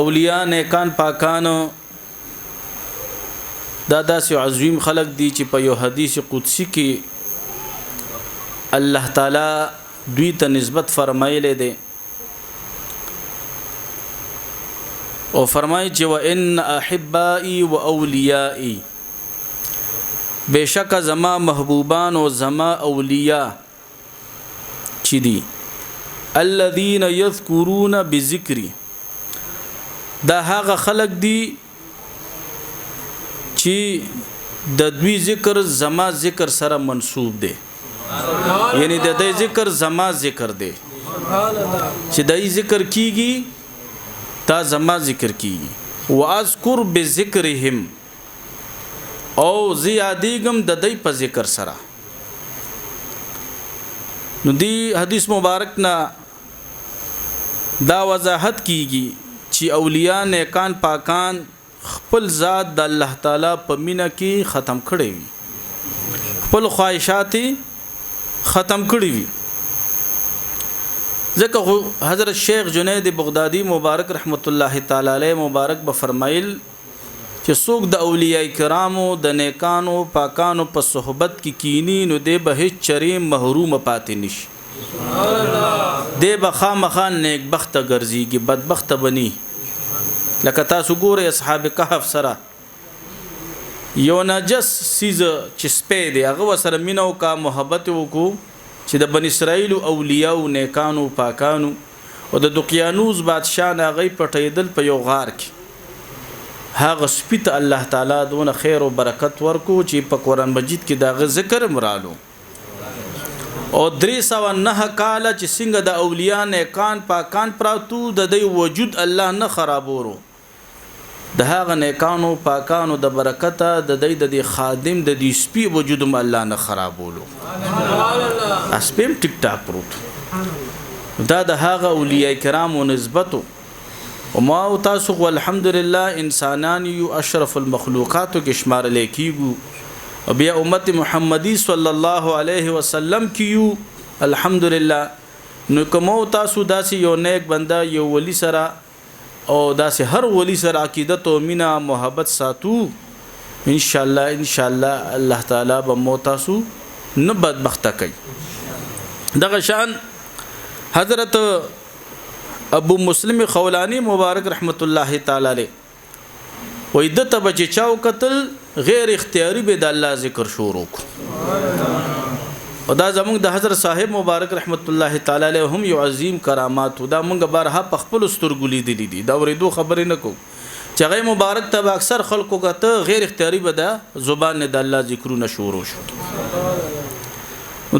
اولیاء نیکان پاکان دا داسې عظیم خلق دي چې په یو حدیث قدسی کې الله تعالی دوی ته نسبت فرمایلی دی او فرمایي چې وان احبائي واولیائي بشک زما محبوبان او زما اولیاء چې دي الذين يذكرون بذكري دا هغه خلق دي چې د دوی ذکر زما ذکر سره منسوب دي یعنی د دې ذکر زما ذکر دي چې دای ذکر کیږي تا زما ذکر کیږي واذكر بذكرهم او زیادیګم د دې په ذکر سره نو دی حدیث مبارک نا دا وضاحت کیږي چې اولیاء نیکان پاکان خپل ذات د الله تعالی په مینا کې ختم کړي وي خپل خواهشات ختم کړي وي ځکه حضرت شیخ جنید بغدادي مبارک رحمت الله تعالی علیه مبارک به فرمایل چې څوک د اولیاء کرامو د نیکانو پاکانو په صحبت کې کینی نو دی به هیڅ چریم محروم پاتې نشي سبحان الله دی به خامخا نیک بخت ګرځيږي بدبخت بني لکه تاسو ګورئ اصحاب کهف سره یو نجس سیز چې سپې دی هغه سره مینو کا محبت وکړو چې د بنی اسرائیل اولیاء او نیکانو پاکانو او د دقیانوس بادشاہ هغه پټیدل په یو غار کې هغه سپیت الله تعالی دونه خیر او برکت ورکو چې په قران مجید کې داغه ذکر مرالو او 309 کال چې څنګه د اولیاء نیکان پاکان پراتو د دوی وجود الله نه خرابورو د هغه نیکانو پاکانو د برکت د دوی د خادم د دې سپی وجود الله نه خرابولو سبحان الله اسپم ټیک ټاک پروت دا د هغه اولیاء کرامو نسبتو وما تاسو الحمدلله انسانان یو اشرف المخلوقات کې شمار لیکيګو او بیا امت محمدی صلی الله علیه وسلم کیو الحمدلله نو کوم تاسو داسې یو نیک بنده یو ولی سره او داسې هر ولی سره عقیدت او مینا محبت ساتو ان شاء الله الله تعالی به مو تاسو نه بدبخت کوي دغه شان حضرت ابو مسلم خولانی مبارک رحمت الله تعالی علیه وې د ته بچ چاو قتل غیر اختیاري به د الله ذکر شروع او دا زمونږ د حضرت صاحب مبارک رحمت الله تعالی علیه هم یو عظیم کرامات دا مونږ بارها په خپل سترګولې دي دا ورېدو خبرې نه کو چې غي مبارک ته اکثر خلکو کته غیر اختیاري به د زبان د الله ذکرونه شروع شو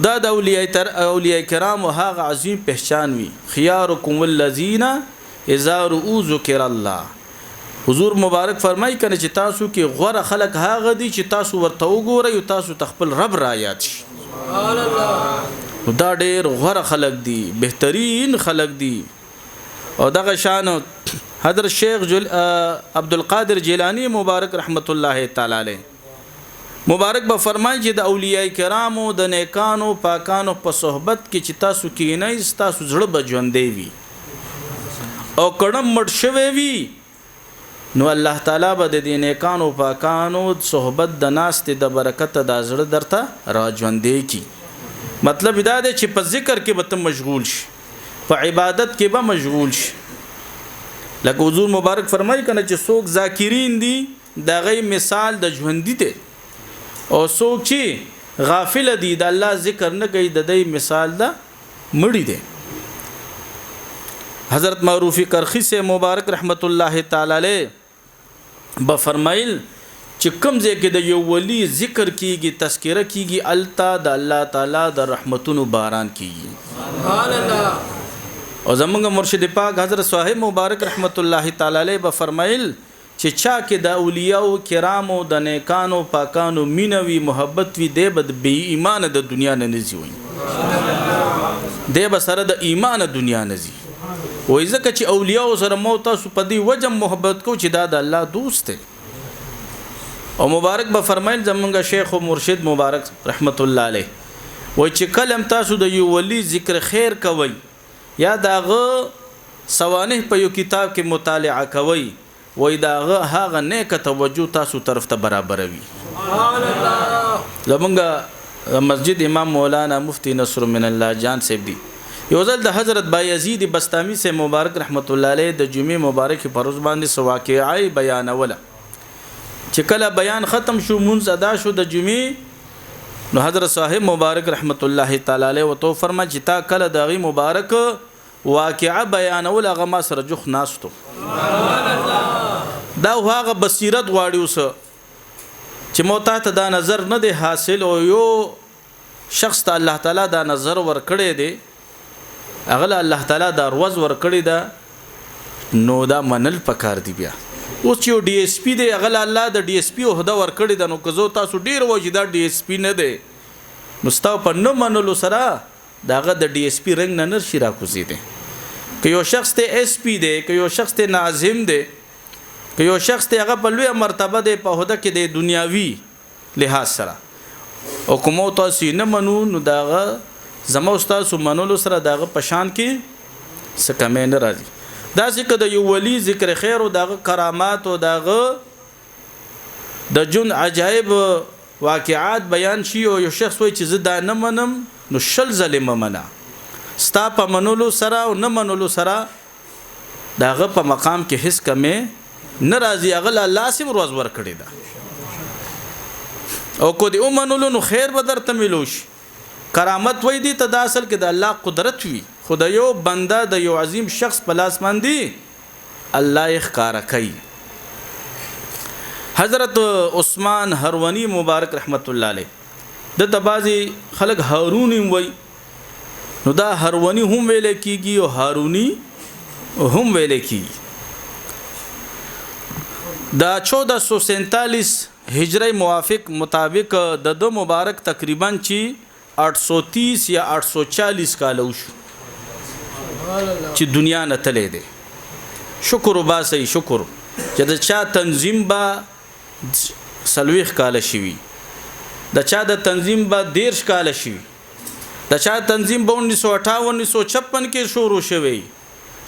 دا د اولیاء کرام او هغه عظیم پہچان وی خيارکم الذین اذا رؤوا ذکر الله حضور مبارک فرمای کنه چې تاسو کې غوړه خلق هغه دي چې تاسو ورته وګورئ تاسو تخپل رب را یاد شي سبحان الله دا ډېر غوړه خلق دي بهترین خلق دي او دغه شان حضرت شیخ عبد القادر جیلانی مبارک رحمت الله تعالی علیه مبارک به فرمایي چې د اولیاء کرامو د نیکانو پاکانو په صحبت کې چې تاسو کې نه تاسو زړه بجوندې وي او کډم مړ شوي وي نو الله تعالی به د دې نیکانو پاکانو صحبت د ناس ته د برکت د زړه درته راځوندې کی مطلب دا دی چې په ذکر کې به تم مشغول شي په عبادت کې به مشغول شي لکه حضور مبارک فرمایي کنه چې څوک ذاکرین دي دا غي مثال د ژوندۍ ته او څوک چې غافل دي د الله ذکر نه کوي د دې مثال دا مړی دی حضرت معروفی کرخی سے مبارک رحمت الله تعالی علیہ به فرمایل چې کوم ځای کې د یو ولی ذکر کیږي تذکرہ کیږي التا د الله تعالی د رحمتونو باران کیږي سبحان الله او زمونږ مرشد پاک حضرت صاحب مبارک رحمت الله تعالی علیہ به فرمایل چې چا کې د اولیاء کرامو د نیکانو پاکانو مینوي محبت وی دی بد بی ایمان د دنیا نه نزي وي دی به سره د ایمان دنیا نزي وای ځکه چې اولیاء سره مو تاسو په دې وجه محبت کو چې دا د الله دوست دی او مبارک به فرمایل زمونږ شیخ او مرشد مبارک رحمت الله علیه وای چې کلم تاسو د یو ولی ذکر خیر کوي یا داغه سوانح په یو کتاب کې مطالعه کوي وای دا هغه نیک توجه تاسو طرف ته برابروي. سبحان الله. زمونږ مسجد امام مولانا مفتی نصر من الله جان صاحب دی یو ځل د حضرت بایزید بسطامی سے مبارک رحمت الله علیه د جمعې مبارک په ورځ باندې واقعي بیانوله چې کله بیان ختم شو منځ ادا شو د جمعې نو حضرت صاحب مبارک رحمت الله تعالی علیه وتو فرما چې تا کله د غي مبارک واقعه بیانول هغه ما سره جوخ ناستو. سبحان الله. دا هغه بصیرت غواړي اوس چې موتا ته دا نظر نه دی حاصل او یو شخص ته الله تعالی دا نظر ور کړی دی هغه الله تعالی دا روز ور کړی دا نو دا منل پکار دی. بیا اوس یو ډي اس پی دی هغه الله د ډي اس پی عہده ور کړی دا نو که زه تاسو ډیر وځي دا ډي اس پی نه دی مستو په نه منلو سره داغه د ډي اس پی رنگ نه نشي راکوزي دی. که یو شخص ته اس پی دی که یو شخص ته ناظم دی که یو شخص ته هغه په لوی مرتبه دی په عہده کې د دنیاوی لحاظ سره او کوم تاسو نه منو نو داغه زما استاد منلو سره داغه پشان کې څه کمې نه راځي. دا ځکه د یو ولی ذکر خیر او داغه کرامات او داغه د جون عجایب واقعات بیان شي او یو شخص وای چې زه دا نه منم نو شل ظلم منا ستا په منلو سره او نه منلو سره داغه په مقام کې هیڅ کمې ناراضي اغل الله سم روز ور کړی دا او کو دی ومنلو نو خیر به درته ملوش. کرامت وای دی ته د اصل کې د الله قدرت وی خدایو بنده د یو عظیم شخص په لاس باندې الله ښکارا کوي. حضرت عثمان هرونی مبارک رحمت الله علیه د تبازی خلق هارونی وای نو دا هرونی هم ویل کیږي او هارونی هم ویل کیږي. دا 1447 هجری موافق مطابق د دو مبارک تقریبا چی 830 یا 840 کال وشو چې دنیا نه تلې ده. شکر وباسي شکر چې د چا تنظیم با سلويخ کال شوی د چا د تنظیم با 13 کال شوی د چا تنظیم با 1958 1956 کې شروع شوی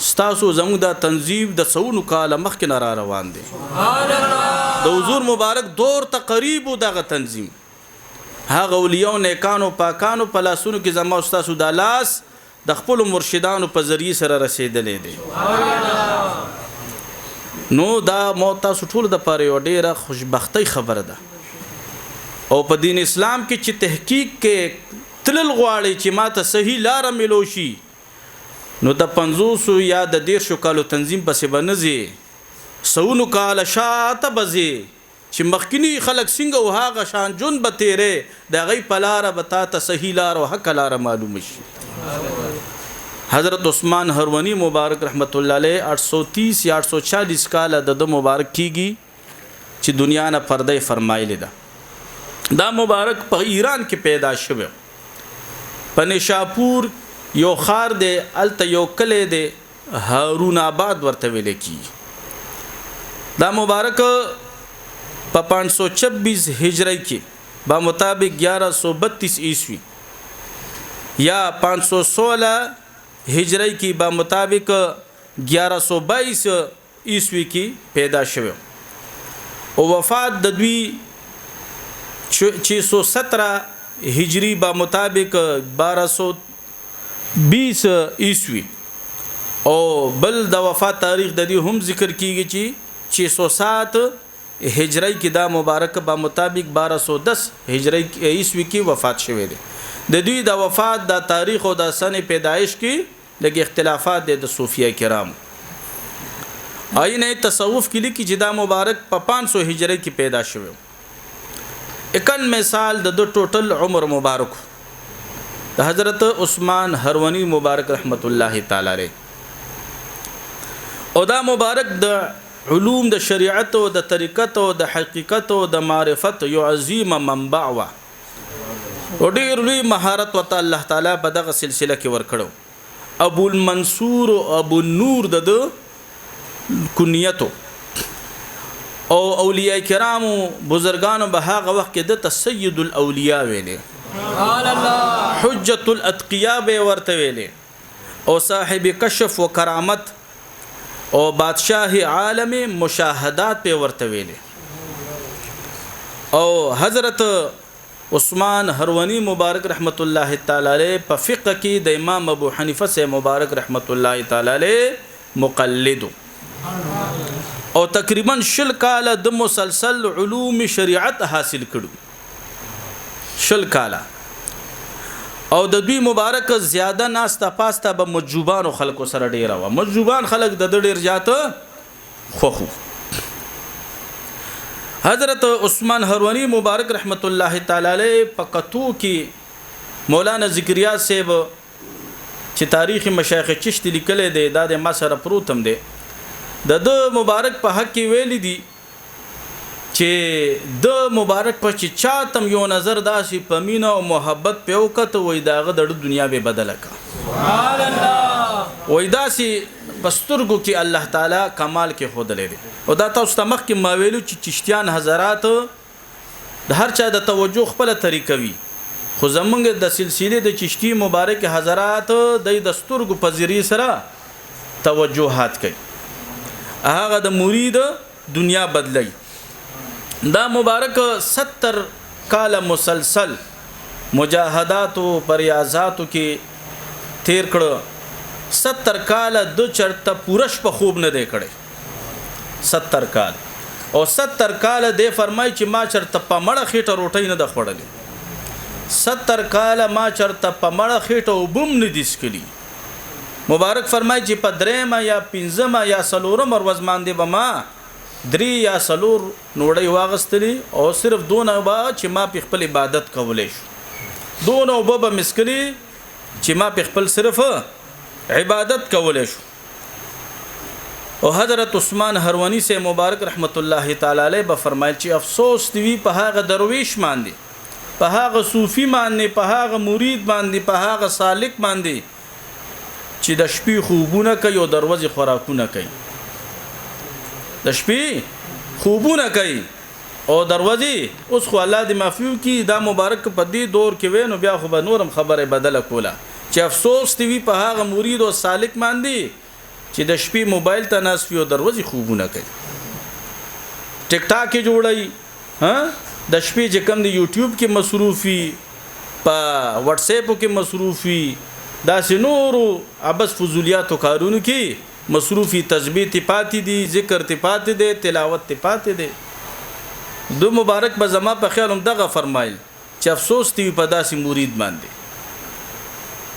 ستاسو زموږ د تنظیم د سونو کال مخکې نه را روان دي. سبحان الله. د حضور مبارک دور تقریب دغه تنظیم هغه اولیاء نیکانو پاکانو په لاسونو کې زما استاد د لاس د خپل مرشدانو په ذریعہ سره رسیدلې دي. سبحان الله. نو دا موت تاسو ټول د پاره یو ډیره خوشبختی خبره ده او په دین اسلام کې چې تحقیق کې تلل غواړي چې ماته صحیح لار ملوشي نو د 500 یا د 150 کالو تنظیم پسې بنځي سونو کال شاته بزي چې مخکینی خلک څنګه او هغه شان جون به تیرې د غي پلار به تا ته صحیح لار او حق لار معلوم شي. حضرت عثمان هرونی مبارک رحمت الله علیه 830 یا 840 کال د مبارک کیږي چې دنیا نه پرده فرمایلی ده. دا مبارک په ایران کې پیدا شوه په نشاپور یو خار دی الته یو کلی دی هارون آباد ورته ویل کی. دا مبارک په 526 هجری کې با مطابق 1132 عیسوی یا 516 هجری کې با مطابق 1122 عیسوی کې پیدا شوه او وفات د دوی 617 هجری با مطابق 1220 عیسوی او بل د وفات تاریخ د دې هم ذکر کیږي چې 607 هجری کې دا مبارک با مطابق 1210 هجری عیسوی کې وفات شوه دی. د دوی د وفات د تاریخ او د سنه پیدایش کې لږ اختلافات دي د صوفیه کرام. آینه تصوف کې لیکي چې دا مبارک په 500 هجری کې پیدا شوه. 91 سال د ټوټل عمر مبارک د حضرت عثمان هرونی مبارک رحمت الله تعالی علیه او دا مبارک د علوم د شریعت او د طریقت او د حقیقت او د معرفت یو عظیم منبع وا او ډیر لوی مهارت وته الله تعالی په دغه سلسله کې ورکړو. ابو المنصور او ابو النور د کنیتو او اولیاء کرامو بزرگانو به هغه وخت کې د سید الاولیاء ویلې سبحان الله حجت الاتقیاء به ورته ویلې او صاحب کشف و کرامت او بادشاہ عالم مشاهدات په ورته ویلې او حضرت عثمان هروانی مبارک رحمت الله تعالی علیه په فقہ کې د امام ابو حنیفه سے مبارک رحمت الله تعالی علیه مقلد او تقریبا 10 کال د مسلسل علوم شریعت حاصل کړو 10 کال او د دوی مبارک زیاده ناستا پاستا به مجوبان خلکو سره ډیر و مجوبان خلک د ډیر جاته خوخو حضرت عثمان هروانی مبارک رحمت الله تعالی علیه پکتو کې مولانا ذکریا صاحب چې تاریخ مشایخ چشت لیکل دی د ما سره پروتم دی د مبارک په حق کې ویل دي چې د مبارک په چې چاتم یو نظر داسي په مینا او محبت په وکړه وای داغه د دنیا به بدل کا سبحان الله وای داسي پسترګو کې الله تعالی کمال کې خود لري او دا تاسو ته مخ کې ما ویلو چې چشتیان حضرات د هر چا د توجه خپل طریقه وي خو زمونږ د سلسله د چشتی مبارک حضرات د دستورګو په ذریعہ سره توجهات کوي هغه د مرید دنیا بدلی دا مبارک 70 کال مسلسل مجاهدات او پریازات کې تیر کړه 70 کال د چرته پورش په خوب نه دی کړي 70 کال او 70 کال دی فرمای چې ما چرته په مړه خېټه روټۍ نه د خوړلې 70 کال ما چرته په مړه خېټه وبم نه دیسکلی مبارک فرمای چې په درېما یا پنځما یا سلورم ورځ باندې بما 3 یا سلور نوړی واغستلی او صرف دونه با چې ما په خپل عبادت کولې شو دونه وب مسکلی چې ما په خپل صرف عبادت کولې شو او حضرت عثمان هروانی سے مبارک رحمت الله تعالی علیه به فرمایل چې افسوس دی په هغه درویش باندې په هغه صوفي باندې په هغه مرید باندې په هغه سالک باندې چې د شپې خوبونه کوي او دروازې خوراکونه کوي د شپې خوبونه کوي او دروازې اوس خو الله دې معفو کی دا مبارک په دې دور کې وینو بیا خو به نورم خبره بدله کوله چې افسوس دی په هغه مرید او سالک باندې چې د شپې موبایل ته ناسوي او دروازې خوبونه کوي ټیک ټاک کې جوړي ها د شپې چې کم د یوټیوب کې مصروفي په واتس اپ کې مصروفي دا سينورو ابس فضولیاتو کارونو کې مصروفي تسبیح تی پاتې دي ذکر تی پاتې دي تلاوت تی پاتې دي دو مبارک به زما په خیال هم دغه فرمایل چې افسوس دی په داسې مرید باندې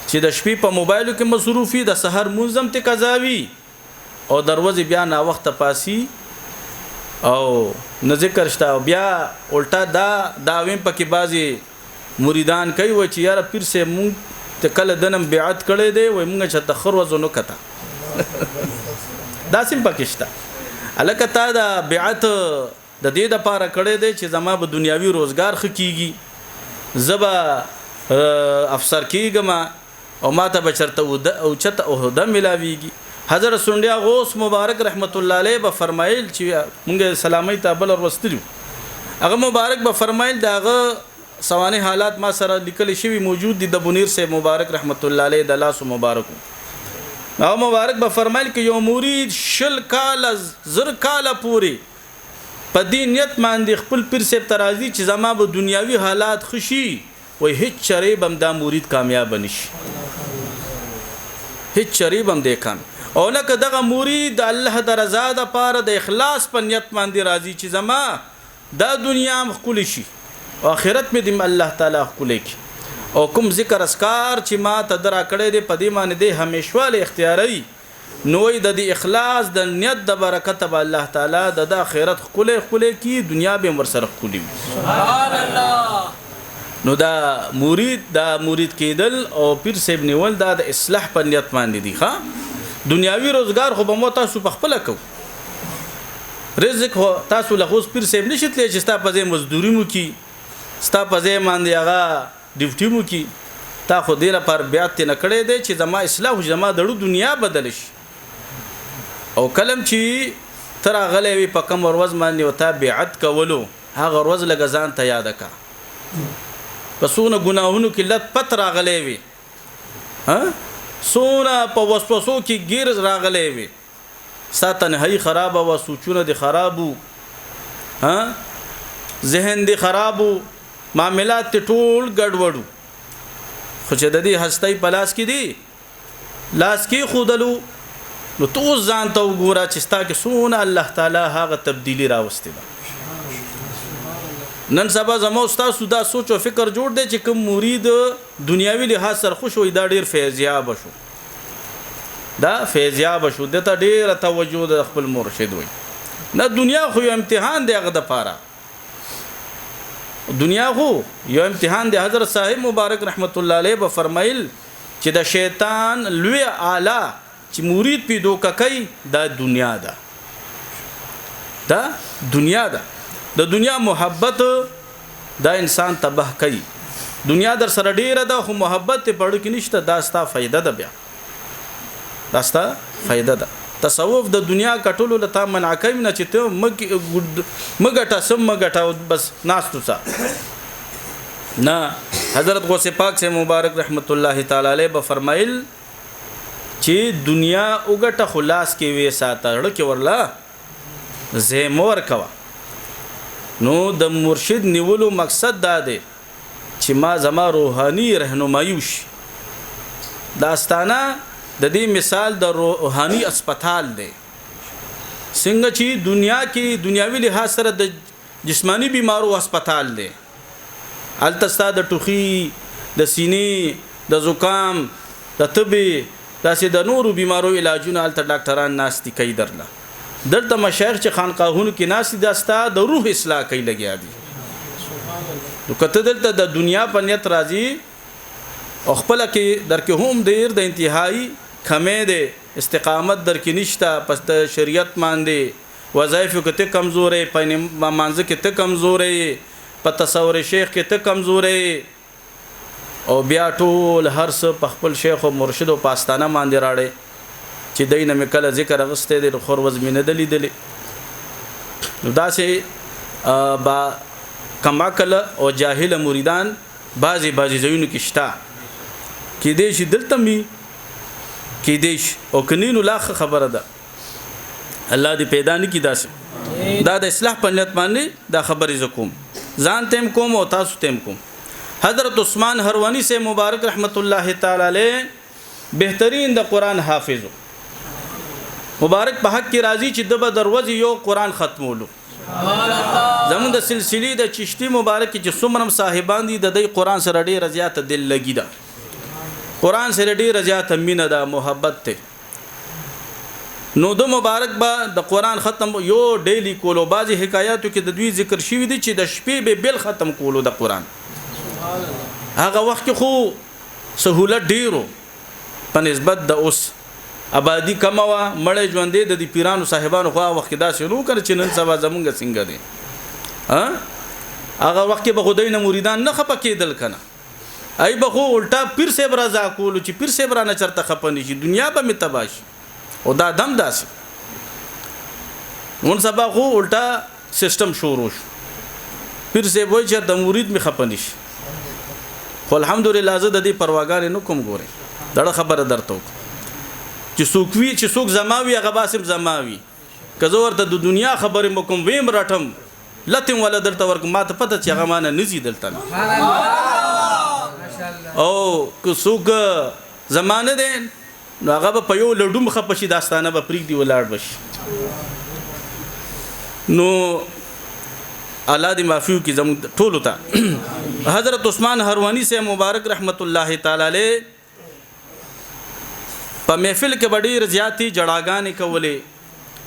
چې د شپې په موبایلو کې مصروفي د سحر منظم ته قضاوي او دروازه بیا نا وخت پاسي او نه ذکر شته بیا الټا دا ویم پکې بازي مریدان کوي و چې یاره پیر سه مونږ ته کله دنم بیعت کړي دی و مونږ چې تخر وزنو کته دا سیم پکشته الکه تا دا بیعت د دې د پاره کړي دی چې زما به دنیاوی روزگار خکېږي زبا افسر کېږم او ماته بچرته او چته او د ملاویږي حضرت سنډیا غوث مبارک رحمت الله علیه به فرمایل چې مونږه سلامي تابل ورستلو هغه مبارک به فرمایل داغه سوانه حالات ما سره لیکل شوی موجود دي د بنیر سے مبارک رحمت الله علیه د لاس مبارک او مبارک به فرمایل کې یو مرید 10 کال زر کال پوری په دې نیت باندې خپل پیر سیب ترازی چې زما به دنیاوی حالات خوشي وای هیڅ چریب هم دا مرید کامیاب نشي هیڅ چریب هم دې کام او لکه دغه مرید د الله د رضا د پاره د اخلاص په نیت باندې راضي چې زما دا دنیا مخکول شي او آخرت مې د الله تعالی خپل کی او کوم ذکر اسکار چې ما تدرا کړې دې په دې باندې دې همیشواله اختیاري نوې د دې اخلاص د نیت د برکت به الله تعالی د آخرت خپل کی دنیا به ورسره خولي سبحان الله نو دا مرید کېدل او پیر صاحب نیول دا د اصلاح په نیت باندې دی ښا دنیاوی روزگار خو به مو تاسو په خپل کو رزق هو تاسو له اوس پیر صاحب نشیتلې چې ستا په ځای مزدوري مو کی ستا په ځای باندې هغه ډیوټي مو کی تا خو دې لپاره بیعت نه کړې دی چې زما اصلاح زما دړو دنیا بدل شي او کلم چې تر غلې وي په کوم ورځ باندې وتا بیعت کولو هغه ورځ لګزان ته یاد کا پسونه ګناهونو کې لت پت راغلې وي ها سونه په وسوسو کې گیر راغلې وي ستا تنهایی خراب او سوچونه دي خرابو ها ذهن دي خرابو معاملات ټول ګډوډو خو چې د دې هستۍ پلاس کې دي لاس کې خودلو نو تو ځان ته وګوره چې ستا کې سونه الله تعالی هغه تبدیلی راوستي ده. نن سبا زمو استاد سودا سوچ او فکر جوړ دی چې کوم مرید دنیاوی لحاظ سره خوش وي دا ډیر فیضیاب شو دا فیضیاب شو دته ډیر توجه د خپل مرشد وي نه دنیا خو یو امتحان دی هغه د پاره دنیا خو یو امتحان دی. حضرت صاحب مبارک رحمت الله علیه به فرمایل چې د شیطان لوی اعلی چې مرید پیدو کوي دا دنیا ده دا دنیا ده د دنیا محبت دا انسان تباه کوي. دنیا در سره ډیره ده خو محبت ته پړو کې نشته دا ستا فائدہ ده بیا دا ستا فائدہ ده. تصوف د دنیا کټولو لته منع کوي نه چې ته مګټه سم مګټه بس ناستو سا نه. حضرت غوث پاک سے مبارک رحمت الله تعالی علیہ به فرمایل چې دنیا وګټه خلاص کې وې ساتړ کې ورلا زمور کوا نو د مرشد نیولو مقصد دا دی چې ما زما روحاني رهنمایي وشي. داستانه د دې مثال د روحاني اسپیټال دی څنګه چې دنیا کې دنیاوی لحاظ سره د جسمانی بیمارو اسپیټال دی التستا د ټوخي د سینې د زکام د تبي داسې د نورو بیمارو علاجونه الته ډاکټران ناشتي کوي درله درته مشایخ چې خانقاهونو کې ناشتي داستا د روح اصلاح کوي لګیا دي. نو کته دلته د دنیا په نیت راځي او خپل کې درکې هم ډیر د انتهایی کمې ده استقامت درکې نشته پس د شریعت باندې وظایف کې ته کمزورې په مانځ کې ته کمزورې په تصور شیخ کې ته کمزورې او بیا ټول هر څه په خپل شیخ او مرشد او پاستانه باندې راړي چې دینه مې کله ذکر غسته دي خور وز مینه دلی دلی نو دا سه با کماکل او جاهل مریدان بازي زوینو کې شتا کې دې شي دلته می کې دې او کنینو لاخ خبره ده الله دې پیدا نه کی داسه دا د اصلاح په نیت باندې دا خبرې زکوم ځان تم کوم او تاسو تم کوم. حضرت عثمان هروانی سے مبارک رحمت الله تعالی علیہ بهترین د قران حافظ مبارک په حق کې راضی چې د دروازه یو قران ختمولو زمون د سلسله د چشتي مبارک چې څومره صاحبان دي د دې قران سره ډېر زیات دل لګی دا قران سره ډېر زیات مینه دا محبت ته نو د مبارک با د قران ختم یو ډیلی کولو بعضی حکایاتو کې د دوی ذکر شوی دي چې د شپې به بل ختم کولو د قران هغه وخت کې خو سہولت ډیرو په نسبت د اوس آبادی کموا مړې ژوندې د دې پیرانو صاحبانو خو وخت دا شروع کړ چې نن سبا زمونږ څنګه دي هغه وخت کې به خدای نه مریدان نه خپه کېدل کنه ای به خو الټا پیر سے برازا کولو چې پیر سے برانه چرته خپنی شي دنیا به متباش او دا دم داس نن سبا خو الټا سیستم شروع شو پیر سے وای چې د مرید می خپنی شي خو الحمدلله زه د دې پرواګار نه کوم ګوري دا خبره درته چې سوکوي چې سوک زماوي هغه باسم زماوي کزه ورته د دنیا خبرې مکم ویم راټم لتم ولا درته ورک ماته پته چې هغه مان نه زی دلته او که سوک زمانه ده نو هغه په یو لډوم خپشي داستانه به پریک دی ولاړ بشي نو الله دې معفو کی زمو ټولو ته. حضرت عثمان هروانی سے مبارک رحمت الله تعالی علیہ په محفل کې ډېر زیاتی جړاګانې کولې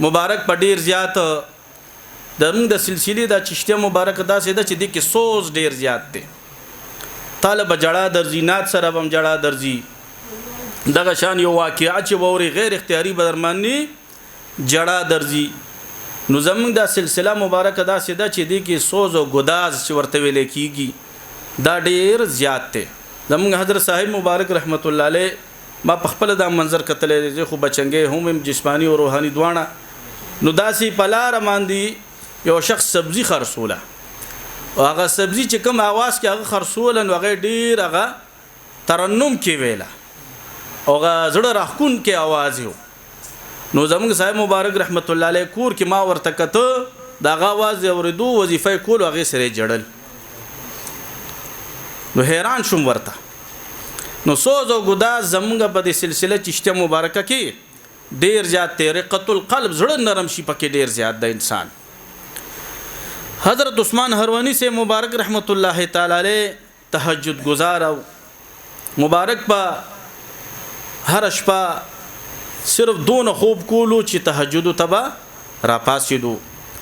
مبارک په ډېر زیات د سلسله د چشته مبارک داسې ده چې د کې سوز ډېر زیات دی طالب جړا درځي نات سره بم جړا درځي دغه شان یو واقعا چې ووري غیر اختیاري بدرمنی جړا درځي نو زمونږ د سلسله مبارک داسې ده چې د کې سوز او ګداز چې ورته ویل کیږي دا ډېر زیات دی. زمونږ حضرت صاحب مبارک رحمت الله علیه ما په خپل دا منظر کتلې خو بچنګې هم جسمانی او روحاني دواړه نو داسې پلار باندې یو شخص سبزی خرصوله او هغه سبزی چې کوم आवाज کې هغه خرصول نو هغه ډیر هغه ترنم کې ویله او هغه زړه راخون کې आवाज یو نو زمونږ صاحب مبارک رحمت الله علیه کور کې ما ورته کته دا غواز اوریدو وظیفه کول هغه سره جړل نو حیران شوم ورته نو سوز او ګدا زمونږ په دې سلسله چشته مبارکه کې ډیر زیات رقت القلب زړه نرم شي پکې ډیر زیات د انسان حضرت عثمان هروانی سے مبارک رحمت الله تعالی علیہ تهجد گزار او مبارک په هر شپه صرف دون خوب کولو چې تهجد تبا را پاسیدو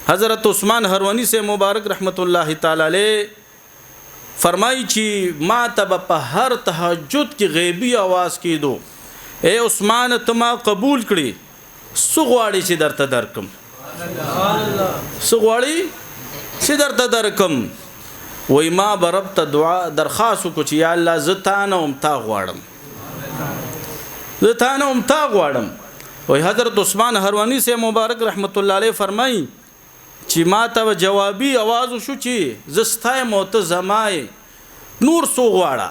حضرت عثمان هروانی سے مبارک رحمت الله تعالی علیہ فرمایي چې ما تب په هر تهجد کې غیبی आवाज کېدو اے عثمان تما قبول کړي سغواړي چې درته درکم سغواړي چې درته درکم وای ما برب ته دعا درخواست کو چې یا الله زتانه ام تا غواړم وای حضرت عثمان هروانی سے مبارک رحمت الله علیه فرمایي چې ما ته جوابي आवाज شو چې زستای موت زمای نور سو غواړه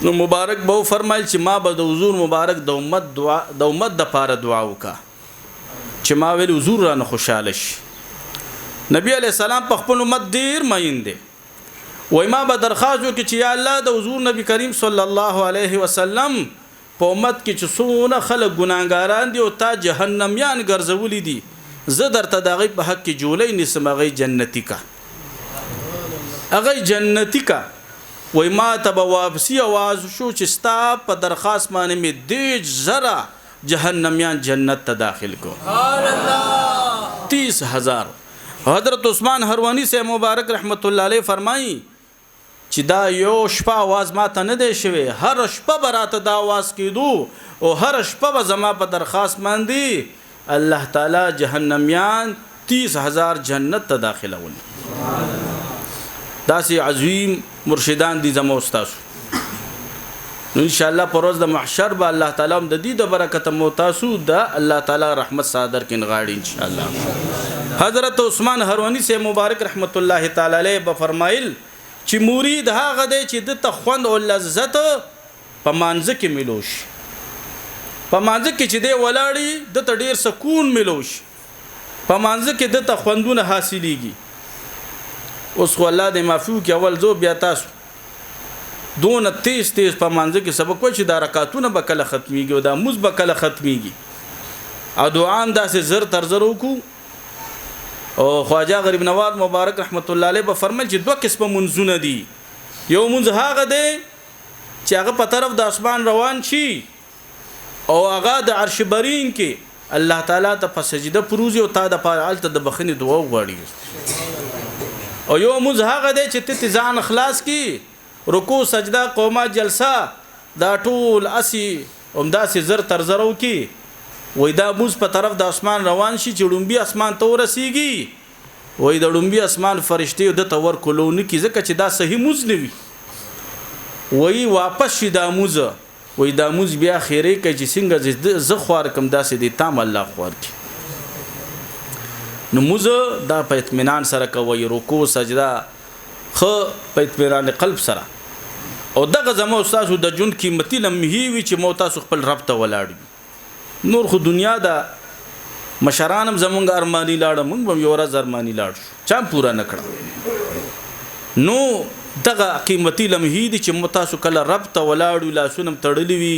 نو مبارک بو فرمایل چې ما به د حضور مبارک د امت دعا د امت د پاره دعا وکا چې ما ویل حضور را نه خوشاله شي نبی علی السلام په خپل امت ډیر مایند وای ما به درخواست وکړي چې یا الله د حضور نبی کریم صلی الله علیه وسلم په امت کې چې څونه خلک ګناګاران دي او تا جهنميان ګرځولې دي زه درته دغه په حق کې جولې نسم هغه جنتی کا وای ما ته واپسی आवाज شو چې ستا په درخواست باندې می دیج زرا جهنميان جنت ته داخل کو سبحان الله 30,000 حضرت عثمان هروانی سے مبارک رحمت الله علیه فرمایي چې دا یو شپه आवाज ما ته نه دی شوی هر شپه براته دا आवाज کیدو او هر شپه زما په درخواست باندې الله تعالی جهنميان 30,000 جنت ته داخلول داسې عظیم مرشدان دي زمو استاد نو ان شاء الله پر ورځ د محشر به الله تعالی هم د دې د برکت مو تاسو د الله تعالی رحمت صادر کین غاړي ان شاء الله حضرت عثمان هروانی سے مبارک رحمت الله تعالی علیہ به فرمایل چې مرید هغه دی چې د تخوند او لذت په مانځ کې ملوش په مانځ کې چې دی ولاړی د ډیر سکون ملوش په مانځ کې د تخوندونه حاصلېږي اوس خو الله دې معفو کې اول زو بیا تاسو دون تیز په مانځ کې سبق وای چې دا رکعاتونه به کله ختميږي او دا موز به کله ختميږي او دعا هم داسې زر تر زر وکړو او خواجه غریب نواز مبارک رحمت الله علیه به فرمایل چې دوه قسمه منځونه دي یو منځ هغه دی چې هغه په طرف د اسمان روان شي او هغه د عرش برین کې الله تعالی ته په سجده پروزي او تا د پالته د بخنی دعا وغواړي او یو منځ هغه دی چې ته ځان خلاص کی رکوع سجده قومه جلسه دا ټول اسی همداسې زر تر زرو کی وای دا موز په طرف د اسمان روان شي چې ډومبي اسمان ته ورسیږي وای د ډومبي اسمان فرشتي د تور کولون کی ځکه چې دا صحیح موز نه وي وای واپس شي دا موز وای دا موز بیا خیره کوي چې څنګه ز خوار کم داسې دي تام الله خوار کی نو موز دا په اطمینان سره کوي رکوع سجده خو په اطمینان قلب سره او دغه زمو استاد د جون قیمتي لمحي وي چې مو تاسو خپل رب ته ولاړ نور خو دنیا دا مشرانم زمونږ ارمانی لاړ مونږ هم یو ورځ ارمانی لاړ چا پورا نکړه نو دغه قیمتي لمحې دي چې متاسو کله رب ته ولاړو لاسونم تړلی وي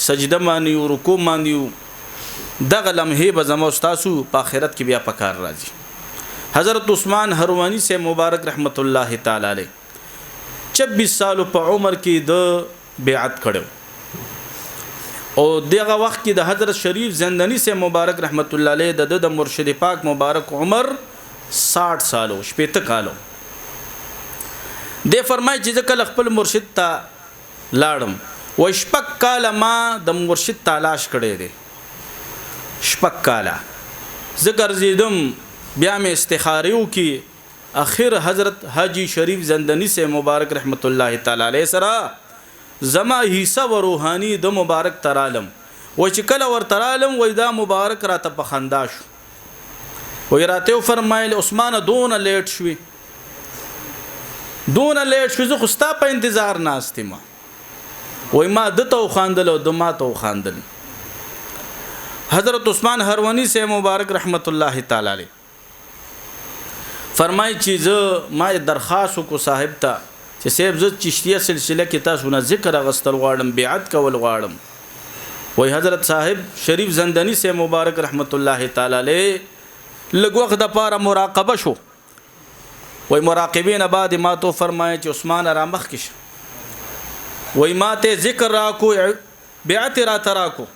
سجده مانی او رکوع مانی دغه لمحې به زمو تاسو په آخرت کې بیا پکار راځي حضرت عثمان هروانی سے مبارک رحمت الله تعالی علیہ 26 سال په عمر کې د بیعت کړو او دغه وخت کې د حضرت شریف زندانی سے مبارک رحمت الله علیه د مرشد پاک مبارک عمر 60 سالو شپته کالو د فرمای چې کله خپل مرشد ته لاړم و شپک کاله ما د مرشد تلاش کړی دی شپک کاله ذکر زیدم بیا مې استخاره وکي اخر حضرت حاجی شریف زندانی سے مبارک رحمت الله تعالی علیہ سره زما حصہ و روحانی د مبارک ترالم و چې کله ور ترالم و دا مبارک راته په خندا شو و راته فرمایل عثمان دون لیټ شوی زه خو ستا په انتظار ناستم و ما د تو خواندل او د ما تو خواندل حضرت عثمان هروانی سے مبارک رحمت الله تعالی علیہ فرمای چې زه ما درخواست کو صاحب ته چې صاحب زه چشتیه سلسله کې تاسو نه ذکر غستل غواړم بیعت کول غواړم وای حضرت صاحب شریف زندانی سے مبارک رحمت الله تعالی علیہ لږ وخت د پاره مراقبه شو وای مراقبین بعد ما تو فرمای چې عثمان را مخ کې وای ما ته ذکر را کو بیعت را تراکو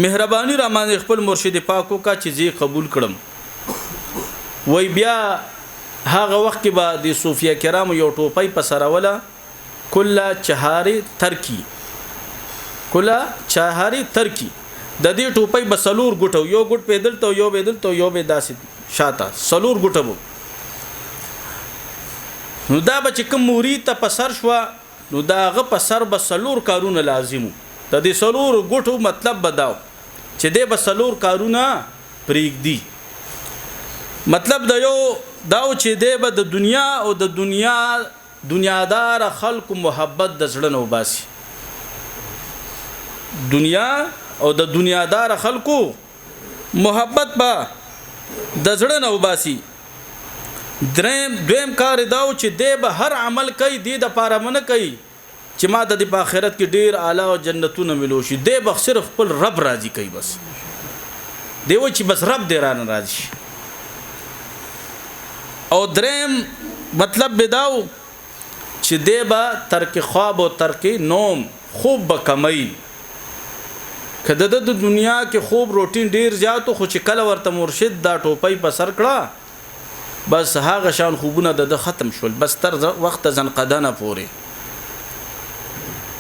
مهرباني را باندې خپل مرشد پاکو کا چې قبول کړم وای بیا هغه وخت کې به د صوفیا کرام یو ټوپۍ په سره ولا کله چهاري ترکی کله چهاري ترکی د دې ټوپۍ بسلور ګټو یو ګټ پیدل ته یو پیدل ته یو به داسې شاته سلور ګټو نو دا به چې کوم مرید ته په سر شو نو داغه په سر بسلور کارونه لازمو د دې سلور ګټو مطلب بداو چې دې بسلور کارونه پریږدي مطلب دا یو داو چې دی به د دنیا او د دنیادار خلق محبت د زړه نو باسي دنیا او د دنیادار خلقو محبت با د زړه نو باسي دویم کار داو چې دی به هر عمل کوي دی د پاره من کوي چې ما د په آخرت کې ډیر اعلی او جنتونه ملو شي دی به صرف خپل رب راضي کوي بس دی و چې بس رب دې رانه راضي شي او دریم مطلب بداو چې دی به ترک خواب او ترک نوم خوب به کمای کده د دنیا کې خوب روټین ډیر زیاتو خو چې کله ورته مرشد دا ټوپۍ په سر کړه بس هغه شان خوبونه د ختم شول بس تر وخت زنقدانه پوري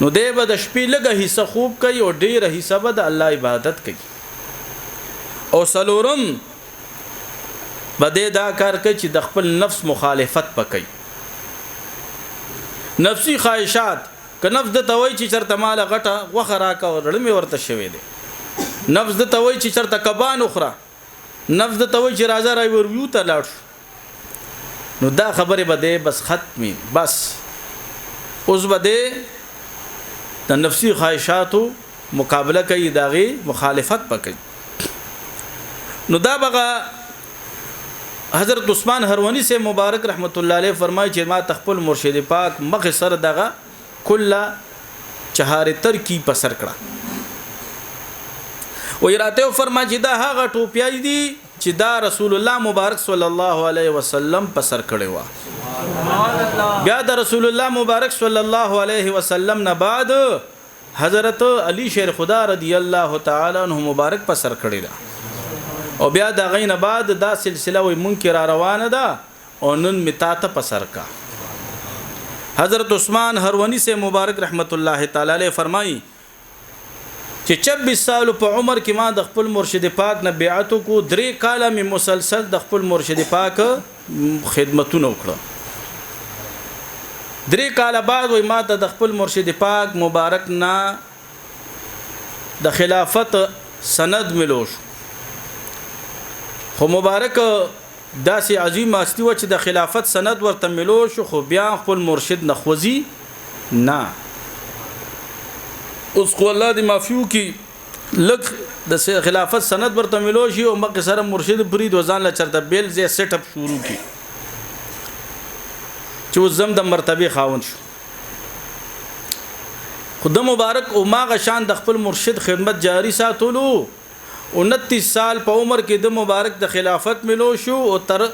نو دی به د شپې لږه حصہ خوب کوي او ډیره حصہ به د الله عبادت کوي او سلورم بده دا کار کوي چې د خپل نفس مخالفت پکې نفسي خواهشات که نفس د توي چې چرته مال غټه وخه راکا ورړمې ورته شوي دي نفس د توي چې چرته کبان اخرى نفس د توي چې راځه راي وريو ته لاړ نو دا خبره بده بس ختمي بس اوس بده د نفسي خواهشاتو مقابله کوي داغي مخالفت پکې نو دا بغه حضرت عثمان هروانی سے مبارک رحمت الله علیه فرمایي چې ما تخپل مرشد پاک مخ سر دغه کله چهار ترکی په سر کړه و یراته فرمایي چې دا هغه ټوپیای دي چې دا رسول الله مبارک صلی الله علیه وسلم په سر کړي وا سبحان الله بیا د رسول الله مبارک صلی الله علیه وسلم نه بعد حضرت علی شیر خدا رضی الله تعالی عنہ مبارک په سر کړي دا او بیا د غین بعد دا سلسله وي منکر روانه ده او نن متا ته پسر کا حضرت عثمان هروانی سے مبارک رحمت الله تعالی علیہ فرمایي چې 26 سال په عمر کې ما د خپل مرشد پاک نه بیعت کو 3 کاله می مسلسل د خپل مرشد پاک خدمتونه وکړه 3 کاله بعد وای ما ته د خپل مرشد پاک مبارک نه د خلافت سند ملوش خو مبارک داسې عظیم استی و چې د خلافت سند ورته ملو شو خو بیا خپل مرشد نخوزی نه اوس خو الله دې معفو کی لک د خلافت سند ورته ملو شي او مکه سره مرشد برید وزان لا چرته بیل زی سیټ اپ شروع کی چې زم د مرتبه خاوند شو خدای مبارک او ما غشان د خپل مرشد خدمت جاری ساتلو 29 سال په عمر کې د مبارک د خلافت ملو شو او تر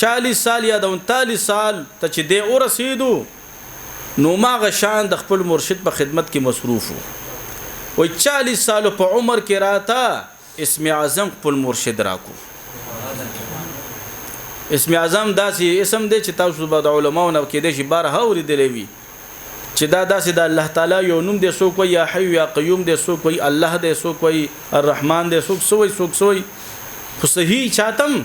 40 سال یا د 39 سال ته چې د ورسېدو نو ما غشان د خپل مرشد په خدمت کې مصروف وو 40 سال په عمر کې راته اسم اعظم خپل مرشد راکو اسم اعظم داسې اسم دی چې تاسو به د علماو نه کې د شي بار هوري دلوي چې دا داسې د الله تعالی یو نوم دی سو کوي یا حی یا قیوم دی سو کوي الله دی سو کوي الرحمن دی سو سوی خو صحیح چاتم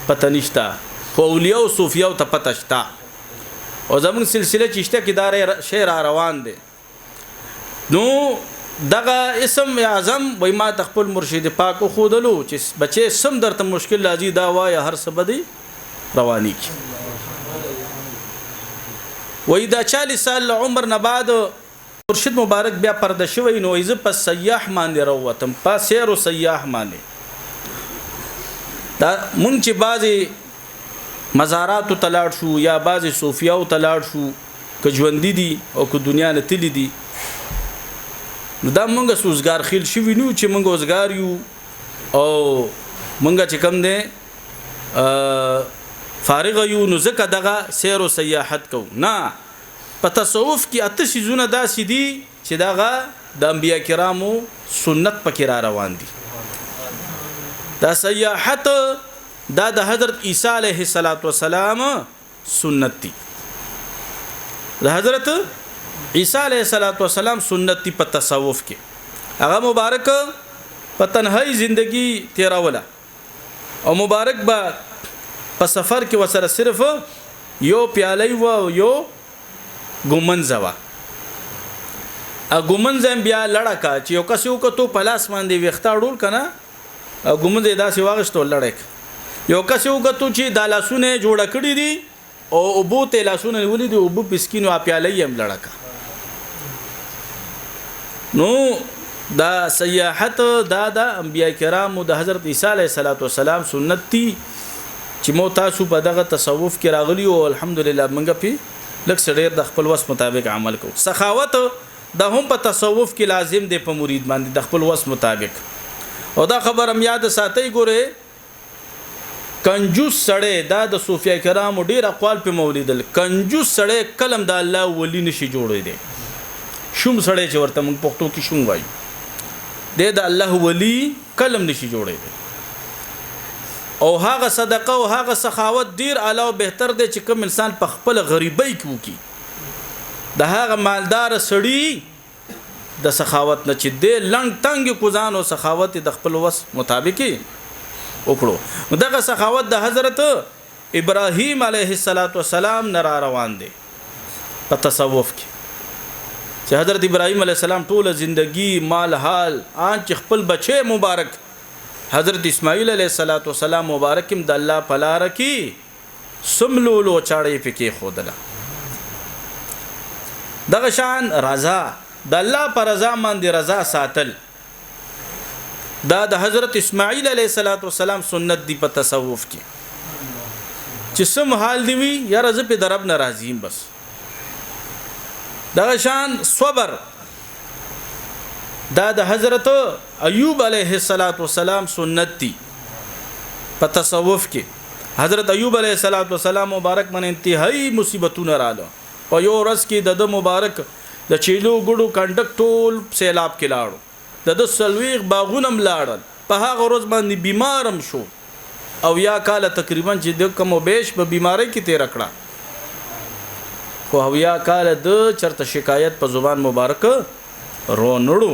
پته نشتا خو اولیاء او صوفیاء ته پته شتا او زمون سلسله چشته کې دار شعر روان دي نو دغه اسم اعظم وای ما تخپل مرشد پاک خودلو چې بچي سم درته مشکل لازم دا وای هر سبدي رواني کی وای دا 40 سال عمر نه بعد مرشد مبارک بیا پرده شوی نو ایزه په سیاح باندې راوتم په سیر او سیاح باندې دا مونږ چې بعضی مزارات تلاړ شو یا بعضی صوفیاو تلاړ شو که ژوند دي او که دنیا نه تللی دي نو دا مونږ سوزګار خیل شوی نو چې مونږ اوسګار یو او مونږ چې کم دی فارغ یو نو ځکه دغه سیر او سیاحت کو نه په تصوف کې اته شیزونه داسې دي چې دغه د انبیا کرامو سنت پکې را روان دي دا سیاحت دا د حضرت عیسی علیه السلام سنت دي د حضرت عیسی علیه السلام سنت دي په تصوف کې هغه مبارک په تنهایی زندگی تیراوله او مبارک با په سفر کې وسره صرف یو پیاله و یو ګومنځ وا ا ګومنځ بیا لړکا چې یو کس یو کتو پلاس باندې وخته ډول کنه ا ګومنځ داسې واغشتو لړک یو کس یو کتو چې د لاسونه جوړ کړی دي او ابو ته لاسونه ولې دي ابو پسکینو اپیاله يم لړکا نو دا سیاحت دا د انبیاء کرامو د حضرت عیسی علیه السلام سنت دي چې مو تاسو په دغه تصوف کې راغلی او الحمدلله منګه پی لکه سړی د خپل وس مطابق عمل کو سخاوت د هم په تصوف کې لازم دی په مرید باندې د خپل وس مطابق او دا خبر هم یاد ساتي ګوره کنجوس سړی دا د صوفیا کرامو ډیر اقوال په مولیدل کنجوس سړی کلم د الله ولی نشي جوړې دی شوم سړی چې ورته موږ پښتو کې شوم وایو د الله ولی کلم نشي جوړې دی او هغه صدقه او هغه سخاوت ډیر اعلی او بهتر دی چې کوم انسان په خپل غریبۍ کې وکي د هغه مالدار سړی د سخاوت نه چې د لنګ تنګ کوزان او سخاوت د خپل وس مطابق وکړو دغه سخاوت د حضرت ابراهیم علیه السلام نه روان دی په تصوف کې چې حضرت ابراهیم علیه السلام ټول ژوندۍ مال حال ان چې خپل بچي مبارک حضرت اسماعیل علیہ السلام مبارکم د الله پلار کی سملولو چاړې پکې خودله دغه شان رضا د الله پر رضا باندې رضا ساتل دا د حضرت اسماعیل علیہ السلام سنت دی په تصوف کې چې سم حال دی وی یا رضا په درب ناراضیم بس دغه شان صبر دا د حضرت ایوب علیه السلام سنت دی په تصوف کې حضرت ایوب علیه السلام مبارک من انتهایی مصیبتونه رااله په یو ورځ کې د مبارک د چیلو ګړو کنډک ټول سیلاب کې لاړو د سلويغ باغونم لاړل په هغه ورځ باندې بیمارم شو او یا کال تقریبا چې د کم او بیش په بیماری کې تیر کړه خو یا کال د چرته شکایت په زبان مبارک رونړو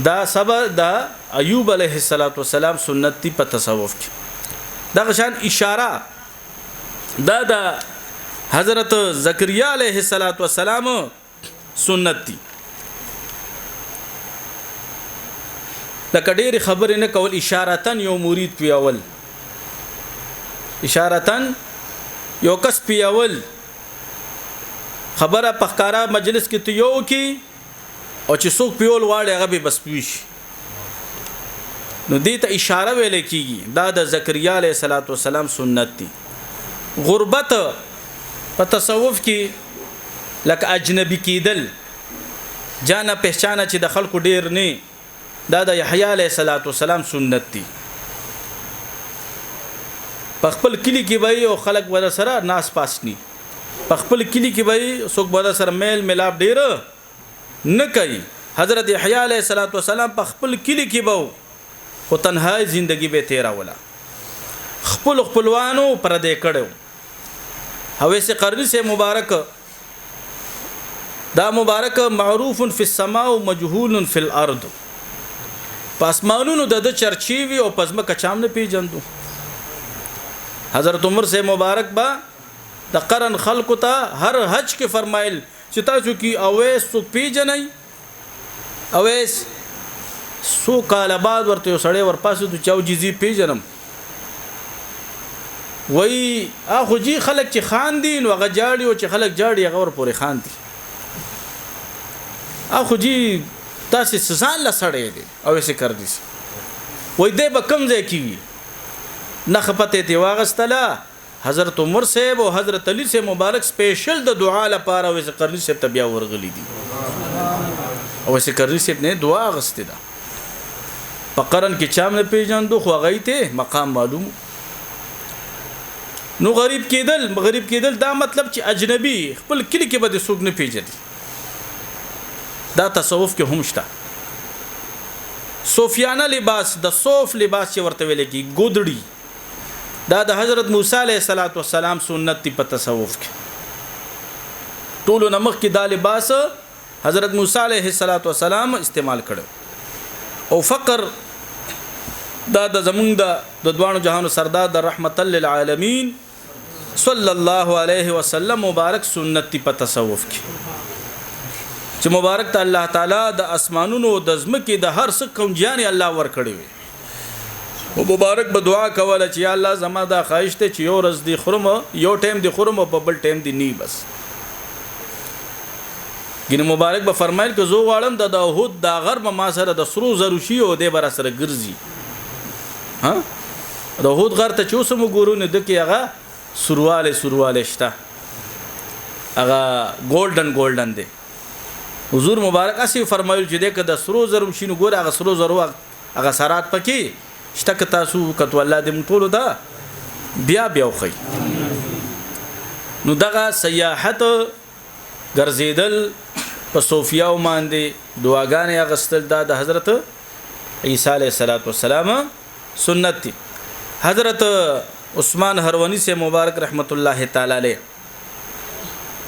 دا صبر دا ایوب علیه السلام سنت دی په تصوف کې دا شان اشاره دا د حضرت زکریا علیه السلام سنت دی لکه ډېر خبرې نه کول اشارتن یو مرید پیاول اشارتن یو کس پیاول خبره پخکارا مجلس کې ته یو کی او چې څوک پیول واړي هغه به بس پیش نو دې ته اشاره ویل کیږي دا د زکریا علیه السلام سنت دی غربت په تصوف کې لکه اجنبي کېدل جانا پہچانا چې د خلکو ډیر نه دا د یحیی علیه السلام سنت دی په خپل کلی کې وای او خلک ور سره ناس پاسني په خپل کلی کې وای څوک ور سره میل ملاب ډیر نه کوي حضرت یحیی علیه السلام په خپل کلی کې وو خو تنهایی ژوندۍ به تیراوله خپلوانو پر دې کړو حویس قرنی سے مبارک دا مبارک معروف فی السماء و مجهول فی الارض پاسمانونو د چرچی وی او پزما کچام نه پیجندو حضرت عمر سے مبارک با د قرن خلق ته هر حج کې فرمایل چې تاسو کی اویس سو پیجنای اویس سو کال بعد ورته سړی ورپاسو ته چاو جزی پیجنم وای اخو جی خلک چې خان دي نو هغه جاړي او چې خلک جاړي هغه ور پورې خان دي اخو جی تاسو سزان لا سړې دي او یې کړی سي وای دې به کم ځای کی نه خپته دی واغستله حضرت عمر صاحب او حضرت علی سے مبارک سپیشل د دعا لپاره وې قرنی صاحب ته بیا ورغلی دي او وې قرنی صاحب نه دعا غسته ده په قرن کې چام نه پیژاندو خو غي ته مقام معلوم نو غریب کېدل دا مطلب چې اجنبي خپل کلی کې به د سوق نه پیژني دا تصوف کې هم شته صوفیانه لباس د صوف لباس چې ورته ویل کی ګودړي دا د حضرت موسی علیه السلام سنت په تصوف کې ټول نمخ کې دا لباس حضرت موسی علیه السلام استعمال کړو او فقر دا د زمونږ د دوانو جهانو سردار د رحمت للعالمین صلی الله علیه وسلم مبارک سنت په تصوف کې چې مبارک ته الله تعالی د اسمانونو د زمکې د هر څه کونجاني الله ور کړی وي او مبارک به دعا کوله چې یا الله زما دا خواهش ته چې یو ورځ دی خرم یو ټیم دی خرم او په بل ټیم دی نی بس ګینه مبارک به فرمایل که زو واړم د داوود دا غرب ما سره د سرو زرو شی او د بر سره ګرځي ها داوود غر ته چوسم ګورو نه د کی هغه سرواله شته هغه ګولډن دی حضور مبارک اسی فرمایل چې د سرو زرو شینو ګور هغه سرو زرو هغه سرات پکې شته که تاسو کتو الله دې مټولو دا بیا خو نو دغه سیاحت ګرځیدل په صوفیا او باندې دعاګانې اغستل دا د حضرت عیسی علیه السلام سنت دي حضرت عثمان هروانی سے مبارک رحمت الله تعالی علیه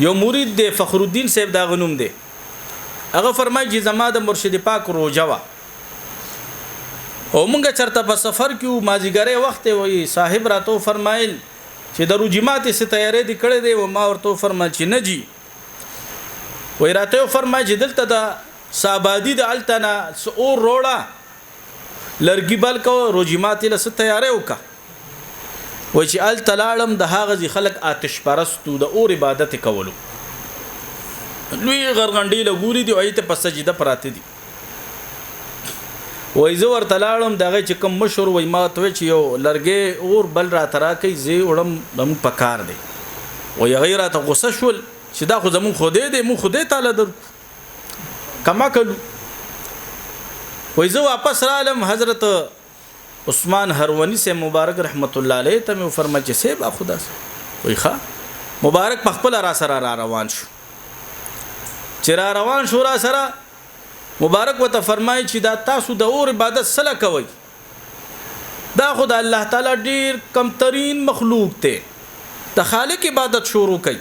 یو مرید دی فخر الدین صاحب دا غنوم دی هغه فرمایي چې زما د مرشد پاک روزه وا او مونږ چرته په سفر کې مازیګره وخت وي صاحب راتو فرمایل چې د روجمات سي تیارې دي کړې دي او ما ورته فرمایل چې نجی وای راته فرمایي چې دلته د صابادي د التنا او روړه لرګي بلکو روجمات له ست تیارې وکا وای چې ال تلاړم د هاغه خلک آتش پرستو د اور عبادت کولو لوی غرغنډي له ګوري دی ایته په سجده پراته دي وای زه ورته لاړم دغه چې کوم مشهور وای ما ته چې یو لرګي اور بل را ترا کوي زه وړم دم پکار دی وای غیرت غصه شول چې دا خو زمون خوده دی مو خوده تعالی در کما کړو وای زه واپس رالم حضرت عثمان هروانی سے مبارک رحمت الله علیه ته مې فرمایي چې سیب خدا سره وای ښا مبارک خپل را سره را روان شو چې را روان شو را سره مبارک وته فرمایي چې دا تاسو د اور عبادت سره کوي دا خدای الله تعالی ډیر کمترین مخلوق ته د خالق عبادت شروع کوي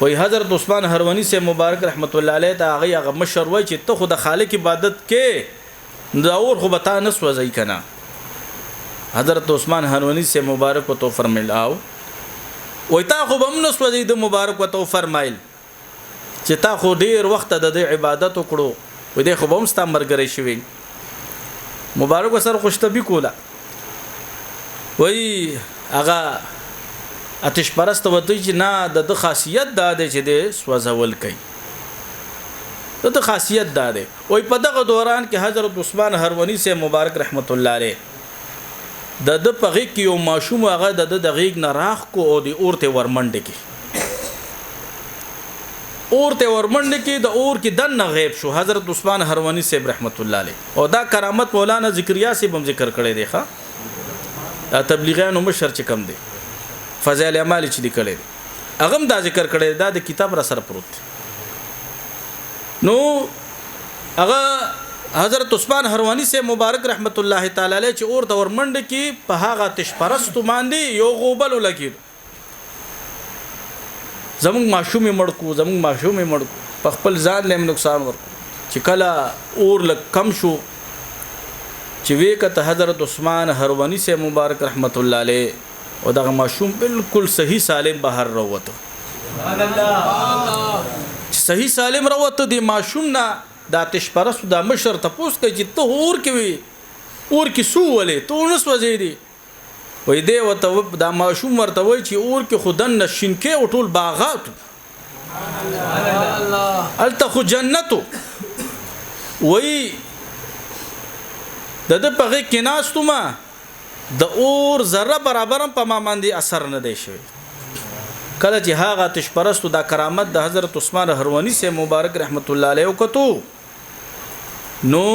وای حضرت عثمان هروانی سے مبارک رحمت الله علیه ته هغه مشر وای چې ته خو د خالق عبادت کې دا اور خو بتا نه سوځي کنه حضرت عثمان هروانی سے مبارک وته فرمایل او وای تا خو بم نه سوځي د مبارک وته فرمایل چې تا خو ډیر وخت د عبادت وکړو و دې خو بم ستا مرګري شوی مبارک سره خوشتبي کولا وای هغه آتش پرست وته چې نه د خاصیت دا دی چې د سوځول کوي د خاصیت دا دی وای په دغه دوران کې حضرت عثمان هروانی سے مبارک رحمت الله علیه د پغې کې یو ماشوم هغه د دغې نه راخ کو او د اورته ورمنډ کې د اور کې دن غیب شو حضرت عثمان هروانی سے رحمت الله علیه او دا کرامت مولانا ذکریا سے بم ذکر کړي دی ښا دا تبلیغیانو مشر چې کم دی فضائل اعمال چې لیکل دي اغم دا ذکر کړي دا د کتاب را سره پروت نو هغه حضرت عثمان هروانی سے مبارک رحمت الله تعالی علیه چې اور د ورمنډ کې په هغه تش پرستو باندې یو غوبل لګید زمون ماشومې مړکو په خپل ځان لم نقصان ورکو چې کله اور لک کم شو چې وکته حضرت عثمان هروانی سے مبارک رحمت الله علیه او دغه ماشوم بالکل صحیح سالم بهر راوته سبحان الله صحیح سالم راوته دی ماشوم نه د آتش پرستو د مشر تپوس کوي چې ته اور کې سو ولې ته نس وځې دی وې دی وته د ماشوم ورته وای چې اور کې خودن نشینکې او ټول باغات الته خو جنتو وای د پغه کې ناستو ما د اور ذره برابرم په ما باندې اثر نه دی شوی کله چې هغه آتش پرستو دا کرامت د حضرت عثمان هروانی سے مبارک رحمت الله علیه وکتو نو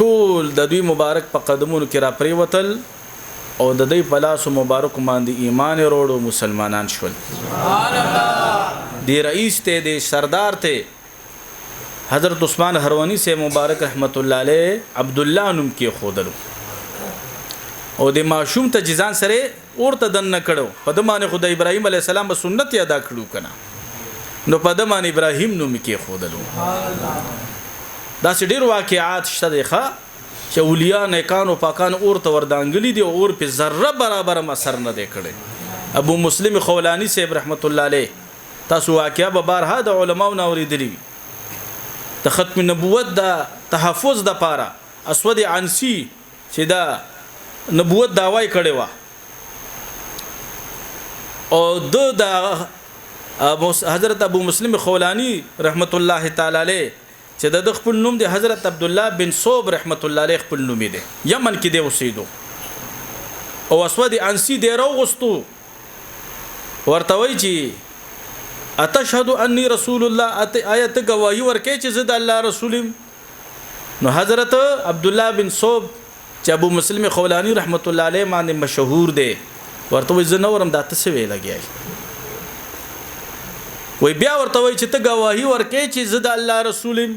ټول د دوی مبارک په قدمونو کې را پریوتل او د دوی په لاس مبارک باندې ایمان وروړو مسلمانان شول سبحان الله دی رئیس ته دی سردار ته حضرت عثمان هروانی سے مبارک رحمت الله علیه عبد الله نوم کې خودلو او د معشوم ته جزان سره ورته دن کړو په دمانه خدای ابراهیم علی السلام به سنت ادا کړو کنه نو په دمانه ابراهیم نوم کې خودلو دا ډېر واقعات شته ښه چې اولیاء نیکانو پاکان ورته وردانګلی دي او په ذره برابر اثر نه دی کړی ابو مسلم خولانی صاحب رحمت الله علیه تاسو واقعا به بارها د علماو نوریدلی د ختم نبوت د تحفظ د پاره اسود عنسی چې دا نبوت داوای کړي وا او د حضرت ابو مسلم خولانی رحمت الله تعالی علیه چې د خپل نوم د حضرت عبد الله بن صوب رحمت الله علیه خپل نوم دی یمن کې دی اوسېدو او اسود عنسی دی راغستو ورته وی چې اتشهد انی رسول الله آیت گواہی ورکې چې زه د الله رسولم نو حضرت عبد الله بن صوب چې ابو مسلم خولانی رحمت الله علیه باندې مشهور دی ورته وی زه نورم د تاسو وی لګیای وی بیا ورته وی چې ته گواہی ورکې چې زه د الله رسولم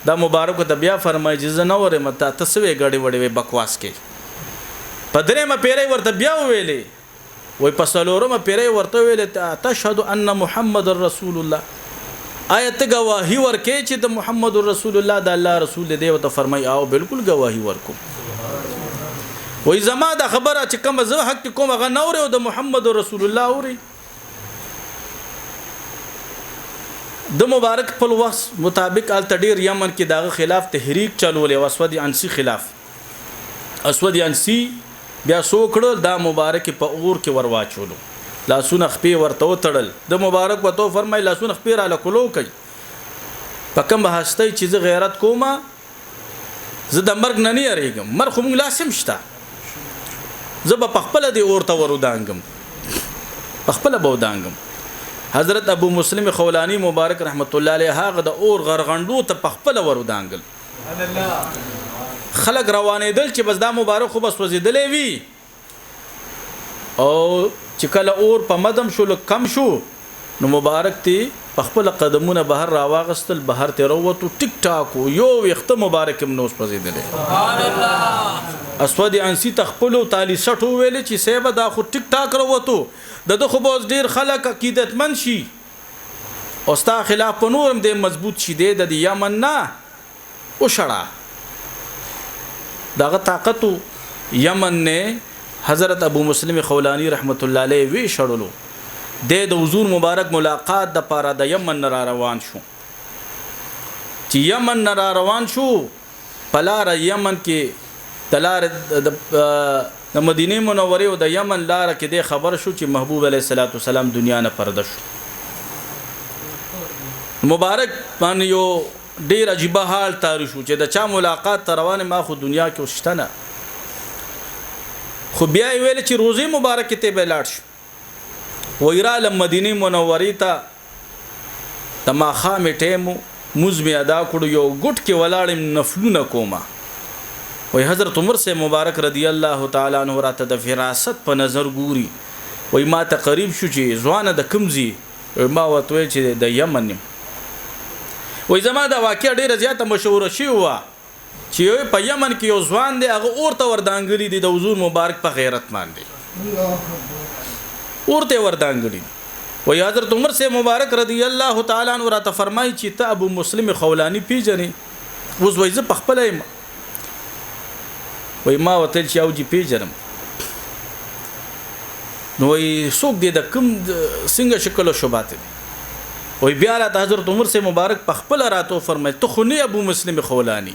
دا مبارک ته بیا فرمایي چې زه نورم ته تاسو وی غړي وړي بکواس کې پدره ما پیری ورته بیا ویلې وای پسلورم پیری ورته ویل تشهد ان محمد رسول الله آیت گواہی ورکې چې د محمد رسول الله د الله رسول دی او ته فرمای او بالکل گواہی ورکو وای زما د خبره چې کوم زه حق کوم غ نور او د محمد رسول الله اوري د مبارک په وخت مطابق ال تډیر یمن کې دغه خلاف تحریک چلولې وسود انسی خلاف اسود انسی بیا سوکړه دا مبارک په اور کې ورواچولو لاسونه خپې ورته وتړل د مبارک وته فرمای لاسونه خپې را لکلو کوي پکم هستي چې غیرت کومه زه د مرګ نه یریږم مرخ موږ لاسم شته زه په خپل دی اورته ورودانګم خپل بودانګم حضرت ابو مسلم خولانی مبارک رحمت الله علیه هغه د اور غرغندو ته خپل ورودانګل خلق روانېدل چې بس دا مبارک خو بس وزیدلې وی او چې کله اور په مدم شو کم شو نو مبارک تی خپل قدمونه بهر راواغستل بهر ته وروته ټیک ټاک یو وخت مبارک منوس پزیدلې سبحان الله اسود انسی تخپلو تالی سټو ویل چې سیبه دا خو ټیک ټاک وروته د خو بوز ډیر خلک عقیدتمن شي او ستا خلاف په نورم د مضبوط شي د یمن نه او شړه داغه طاقت یمن نے حضرت ابو مسلم خولانی رحمت الله علیه وی شړلو د حضور مبارک ملاقات د پاره د یمن را روان شو چې یمن را روان شو پلار یمن کې تلار د مدینه منوره او د یمن لار کې د خبر شو چې محبوب علیه الصلاۃ والسلام دنیا نه پرده شو مبارک باندې یو ډیر عجیب حال تاریخ شو چې د چا ملاقات روانه ما خو دنیا کې وشتنه خو بیا ویل چې روزي مبارک ته بلاړ شو ویرا مدینه منوره ته تما خامه ټیمو مزمه ادا کړو یو ګټ کې ولاړم نفلونه کومه وای حضرت عمر سے مبارک رضی الله تعالی عنہ راته د فراست په نظر ګوري وای ما ته قریب شو چې ځوانه د کمزي ما وته چې د یمن وای زما دا واقع ډیره زیاته مشهور شي وا چې په یمن کې یو ځوان دی هغه اورته وردانګلی دی د حضور مبارک په غیرت باندې اورته وردانګلی وای حضرت عمر سے مبارک رضی الله تعالی عنہ راته فرمایي چې ته ابو مسلم خولانی پیژنې اوس وای زه په خپل وای ما وته چې او جی پیژنم نو وای څوک دې د کوم څنګه شکل او شوبات دي وای بیا را حضرت عمر سے مبارک په خپل راتو فرمایي ته خو نه ابو مسلم خولانی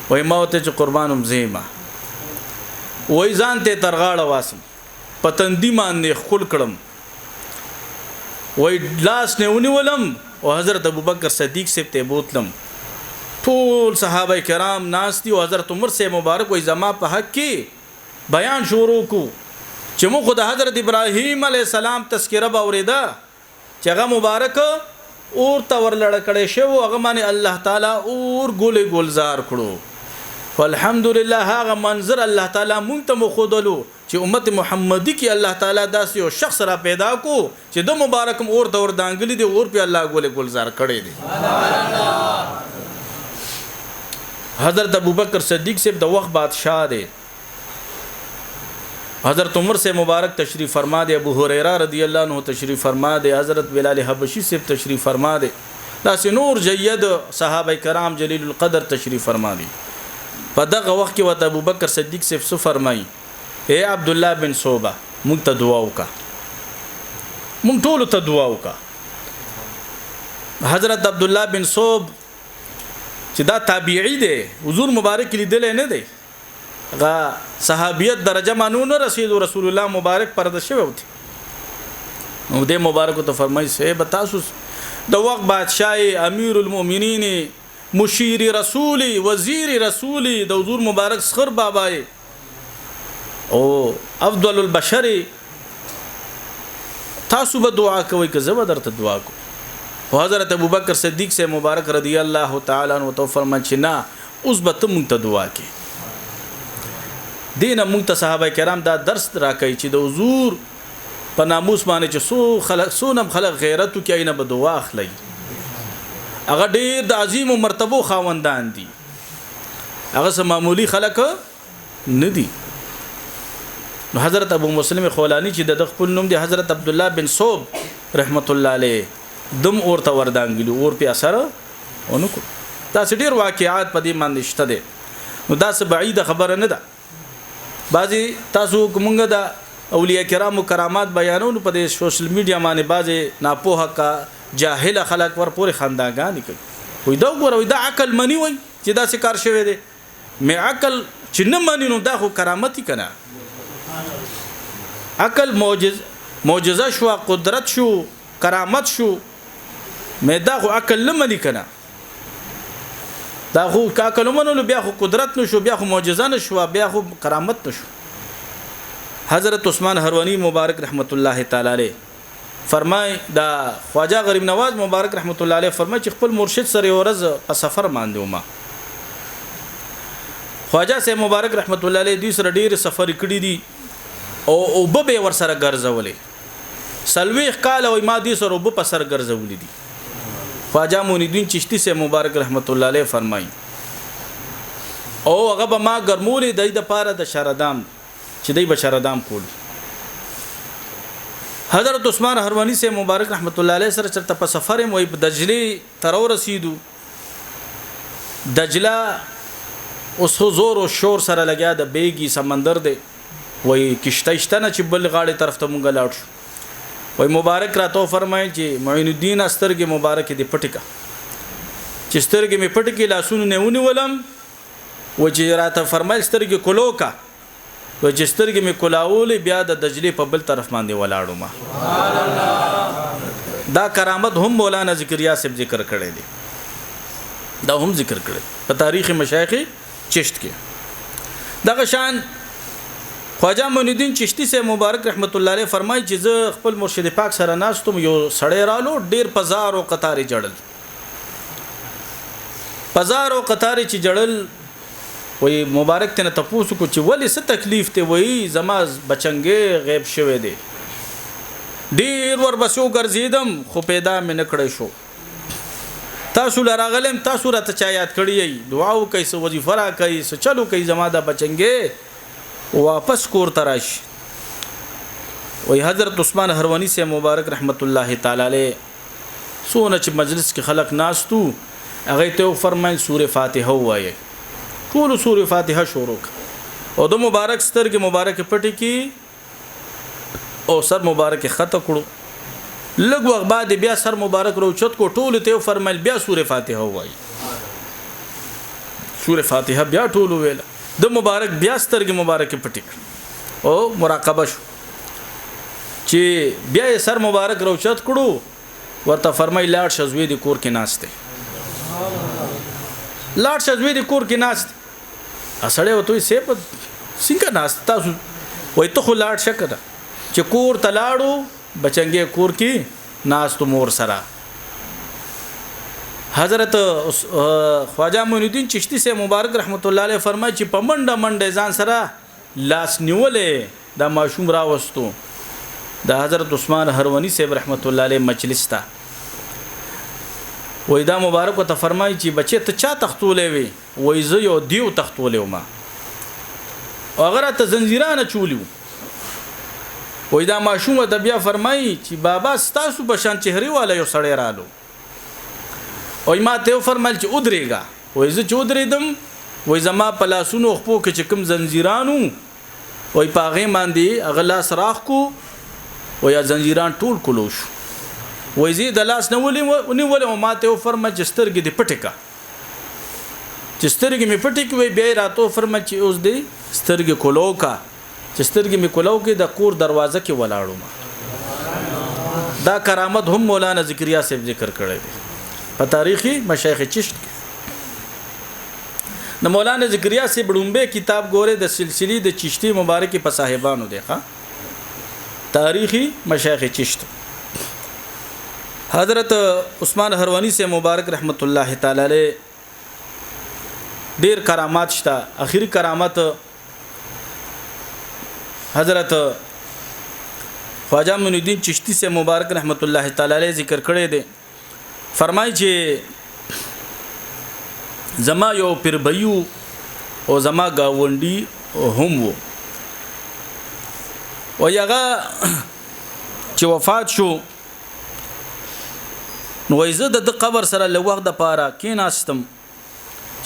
وای ما وته چې قربانم زیما وای ځان ته ترغاړه واسم پتندی باندې خل کړم وای لاس نه ونیولم او حضرت ابوبکر صدیق صاحب ته بوتلم ټول صحابه کرام ناس دي او حضرت عمر سے مبارک وای زما په حق کې بیان شروع کو چې موږ د حضرت ابراهیم علی السلام تذکرہ باوریدا چې هغه مبارک اور تور لړ کړي شو هغه باندې الله تعالی اور ګولې ګلزار کړو والحمدلله هغه منظر الله تعالی مونږ ته مخودلو چې امت محمدی کې الله تعالی داسې یو شخص را پیدا کو چې د مبارکم اور تور دانګلی دی اور په الله ګولې ګلزار کړي دي حضرت ابوبکر صدیق صاحب د وخت بادشاہ دی حضرت عمر سے مبارک تشریف فرما دے ابو هريره رضی اللہ عنہ تشریف فرما دے حضرت بلال حبشی سے تشریف فرما دے داس نور جید صحابه کرام جلیل القدر تشریف فرما دی په دغه وخت کې وته ابوبکر صدیق سے څه فرمای اے عبد الله بن صوبه مونږ ته دعا وکا مونږ ټول ته دعا وکا حضرت عبد الله بن صوب چې دا تابعی دی حضور مبارک لیدل نه دی غا صحابیت درجه مانون رسول رسول الله مبارک پرده شوی وتی نو دې مبارک ته فرمایي سه بتاسو د وخت بادشاہ امیر المؤمنین مشیر رسولی وزیر رسولی د حضور مبارک سخر بابای او افضل البشر تاسو به دعا کوي که زه درته دعا کوم حضرت ابوبکر صدیق سے مبارک رضی الله تعالی عنہ تو فرمایي چې نه اوس به ته مونږ ته دعا کوي دینه مونږ ته صحابه کرام دا درس راکړي چې د حضور په ناموس باندې چې سونم خلق غیرت کوي نه به دعا اخلي هغه ډیر د عظیم مرتبه خاوندان دي هغه سم معمولی خلق نه دي نو حضرت ابو مسلم خولانی چې د خپل نوم دی حضرت عبد الله بن صوب رحمت الله علیه دم اورته وردانګلو اور په اثر اونکو تاسو ډیر واقعات په دې باندې شته دي نو دا څه بعید خبره نه ده بعضی تاسو کومګه د اولیاء کرامو کرامات بیانونو په سوشل میډیا باندې بعضی ناپوهه کا جاهل خلک ور پورې خنداګانی کوي وای دا وګوره دا عقل منی وای چې دا څه کار شوی دی مې عقل چې نه منی نو دا خو کرامتي کنه عقل معجزه شو قدرت شو کرامت شو مې دا خو عقل نه منی کنه دا خو کاکلمونو بیا خو قدرت نشو بیا خو معجزه نشو بیا خو کرامت نشو حضرت عثمان هروانی مبارک رحمت الله تعالی علیه فرمای دا خواجہ غریب نواز مبارک رحمت الله علیه فرمای چې خپل مرشد سره ورځ په سفر باندې ومه خواجہ سے مبارک رحمت الله علیه دوی سره ډیر سفر کړی دي او به ور سره ګرځولې سلويخ کال او ما دي سره په سر ګرځولې دي خواجہ معین الدین چشتی سے مبارک رحمت الله علیه فرمای او هغه به ما ګرمولې د پاره د شردام چې دای بشردام کول حضرت عثمان هروانی سے مبارک رحمت الله علیه سره چرته په سفر مو په دجله تر رسیدو دجله اوس زور او شور سره لګیا د بیګي سمندر دی وای کشته شتنه چې بل غاړي طرف ته مونږ لاړ شو وای مبارک را تو فرمای چې معین الدین استرګي مبارک دی پټکا چې سترګي می پټکی لاسونه نه ونیولم و چې راته فرمایل سترګي کولوکا و چې سترګي می کولاول بیا د دجلي په بل طرف باندې ولاړو ما سبحان الله دا کرامت هم مولانا ذکریا صاحب ذکر کړی دی دا هم ذکر کړی په تاریخ مشایخ چشت کې دغه شان خواجہ معین الدین چشتی سے مبارک رحمت الله علیه فرمایي چې زه خپل مرشد پاک سره ناستم یو سړی رالو ډیر پزار او قطاری جړل پزار او قطاری چې جړل وای مبارک ته تاسو کو چې ولې څه تکلیف ته وای زما بچنګې غیب شوه دی ډیر ور بسو ګرځیدم خو پیدا مې نکړې شو تاسو لراغلم تاسو راته چا یاد کړی دعا وکي سو وظیفه را کوي سو چلو کوي زما د بچنګې واپس کور تراش وای حضرت عثمان هروانی سے مبارک رحمت الله تعالی علیہ سونه چې مجلس کې خلق ناستو هغه ته فرمایي سوره فاتحه وایي ټول سوره فاتحه شروع او د مبارک سترګې مبارک پټي کې او سر مبارک خط کړو لږ وخت بعد بیا سر مبارک روچت کو ټول ته فرمایل بیا سوره فاتحه وایي سوره فاتحه بیا ټول ویل د مبارک بیا سترګې مبارک پټي او مراقبه شو چې بیا یې سر مبارک روچت کړو ورته فرمای لاړ شزوی د کور کې ناشته لاړ شزوی د کور کې ناشته اسړې وته سه په څنګه ناشته تاسو وای ته خو لاړ شکره چې کور تلاړو بچنګي کور کې ناستو مور سره حضرت خواجہ معین الدین چشتی سے مبارک رحمت الله علیه فرمایي چې په منډه منډه ځان سره لاس نیولې دا ماشوم راوستو د حضرت عثمان هروانی صاحب رحمت الله علیه مجلس ته وای دا مبارک ته فرمایي چې بچي ته چا تختولې وي وای زه یو دیو تختولې ما اگر ته زنجیرانه چولیو وای دا ماشوم د بیا فرمایي چې بابا ستاسو بشان چهري والا یو سړی رالو وای ما ته فرمایل چې ودرېګا وای زه چې ودرېدم وای زما په لاسونو خپو کې چې کوم زنجیرانو وای پاغه باندې اغلا سراخ کو وای زنجیران ټول کلوش وای زی د لاس نه ولې ما ته فرمایل چې سترګې دې پټکا چې سترګې مې پټې کې وای بیا راتو فرمایل چې اوس دې سترګې کولو کا چې سترګې مې کولو کې د کور دروازه کې ولاړو ما دا کرامت هم مولانا ذکریا صاحب ذکر کړی دی په تاریخي مشایخ چشت د مولانا ذکریا سے بډومبه کتاب ګوره د سلسله د چشتی مبارک په صاحبانو دی ښا تاریخي مشایخ چشت حضرت عثمان هروانی سے مبارک رحمت الله تعالی علیہ ډیر کرامات شته اخیری کرامت حضرت خواجہ معین الدین چشتی سے مبارک رحمت الله تعالی علیہ ذکر کړی دی فرمای چې زما یو پربیو او زما گاونډي هم وو او هغه چې وفات شو نو ایزه د قبر سره لوغ د پاره کیناستم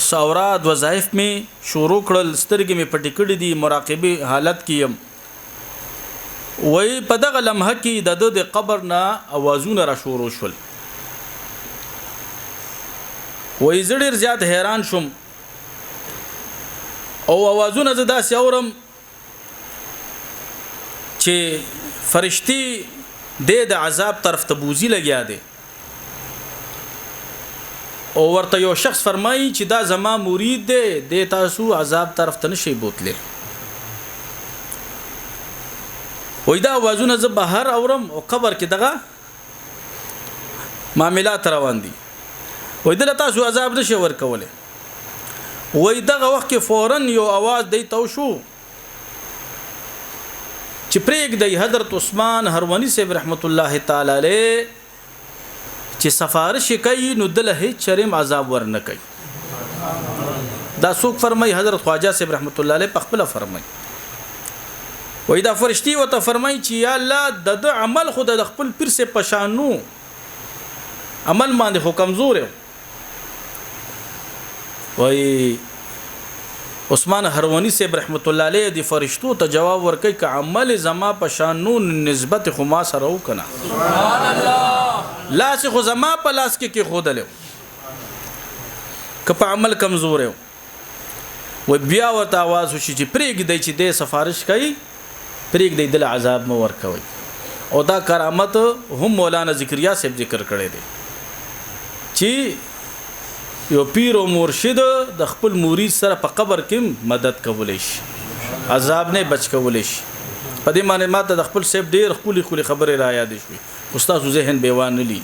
سورات وظایف می شروع کړل سترګې می پټې کړې دي مراقبه حالت کیم وای په دغه لمحه کې د قبر نه اوازونه را شروع شول وای زړه زیات حیران شوم او اوازونه زدا سیورم چې فرشتي د عذاب طرف ته بوزي لګیا دي او ورته یو شخص فرمایي چې دا زما مرید دی د تاسو عذاب طرف ته نشي بوتله وای دا اوازونه ز بهر اورم او قبر کې دغه معاملات روان دي وای دلته تاسو عذاب نشي ورکوله وای دغه وخت کې فورن یو आवाज دی تو شو چې پرېګ دی حضرت عثمان هروانی صاحب رحمت الله تعالی علیہ چې سفارش کوي نو دله هیڅ شرم عذاب ورنه کوي دا څوک فرمای حضرت خواجہ صاحب رحمت الله علیہ په خپل فرمای وای دا فرشتي وته فرمای چې یا الله د عمل خود د خپل پیر سے پشانو عمل باندې خو کمزور و وای عثمان هروانی صاحب رحمت الله علیه دی فرشتو ته جواب ورکړي ک عمل زما په شانون نسبت خما سره وکنا سبحان الله لاس خو زما په لاس کې خودلو ک په عمل کمزور و بیا ورته आवाज وشي چې پرېګ دی چې د سفارش کوي پرېګ دی د عذاب مو ورکوي او دا کرامت هم مولانا ذکریا صاحب ذکر کړی دی چې یو پیر او مرشد د خپل مرید سره په قبر کې مدد کولای شي عذاب نه بچ کولای شي په دې معنی ماته د خپل سیب ډیر خولي خبره را یاد شي استاد ذهن بیوان لی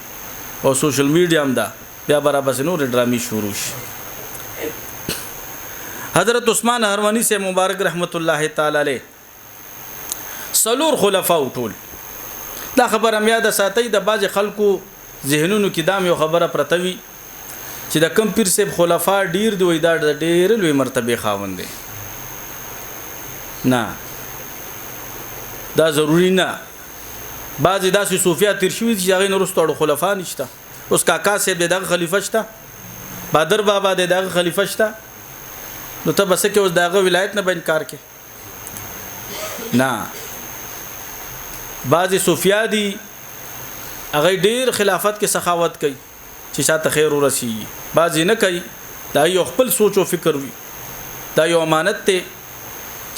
او سوشل میډیا هم دا بیا برابر نور ډرامي شروع شي حضرت عثمان هروانی سے مبارک رحمت الله تعالی علیہ سلور خلفاء ټول دا خبر هم یاد ساتي د باج خلکو ذهنونو کې دام یو خبره پرتوي چې د کم پیر صاحب خلفا ډیر دی وای دا ډیر لوی مرتبه خاوند دي نه دا ضروری نه بعضی داسې صوفیا تیر شوی چې هغه نورستو خلفا نشته اوس کاکا صاحب دغه خلیفہ شته بادر بابا دغه خلیفہ شته نو ته بس کې اوس دغه ولایت نه به انکار کې نه بعضی صوفیا دي هغه ډیر خلافت کې سخاوت کوي چې شاته خیر ورسی بعضی نه کوي دا یو خپل سوچ او فکر وي دا یو امانت ته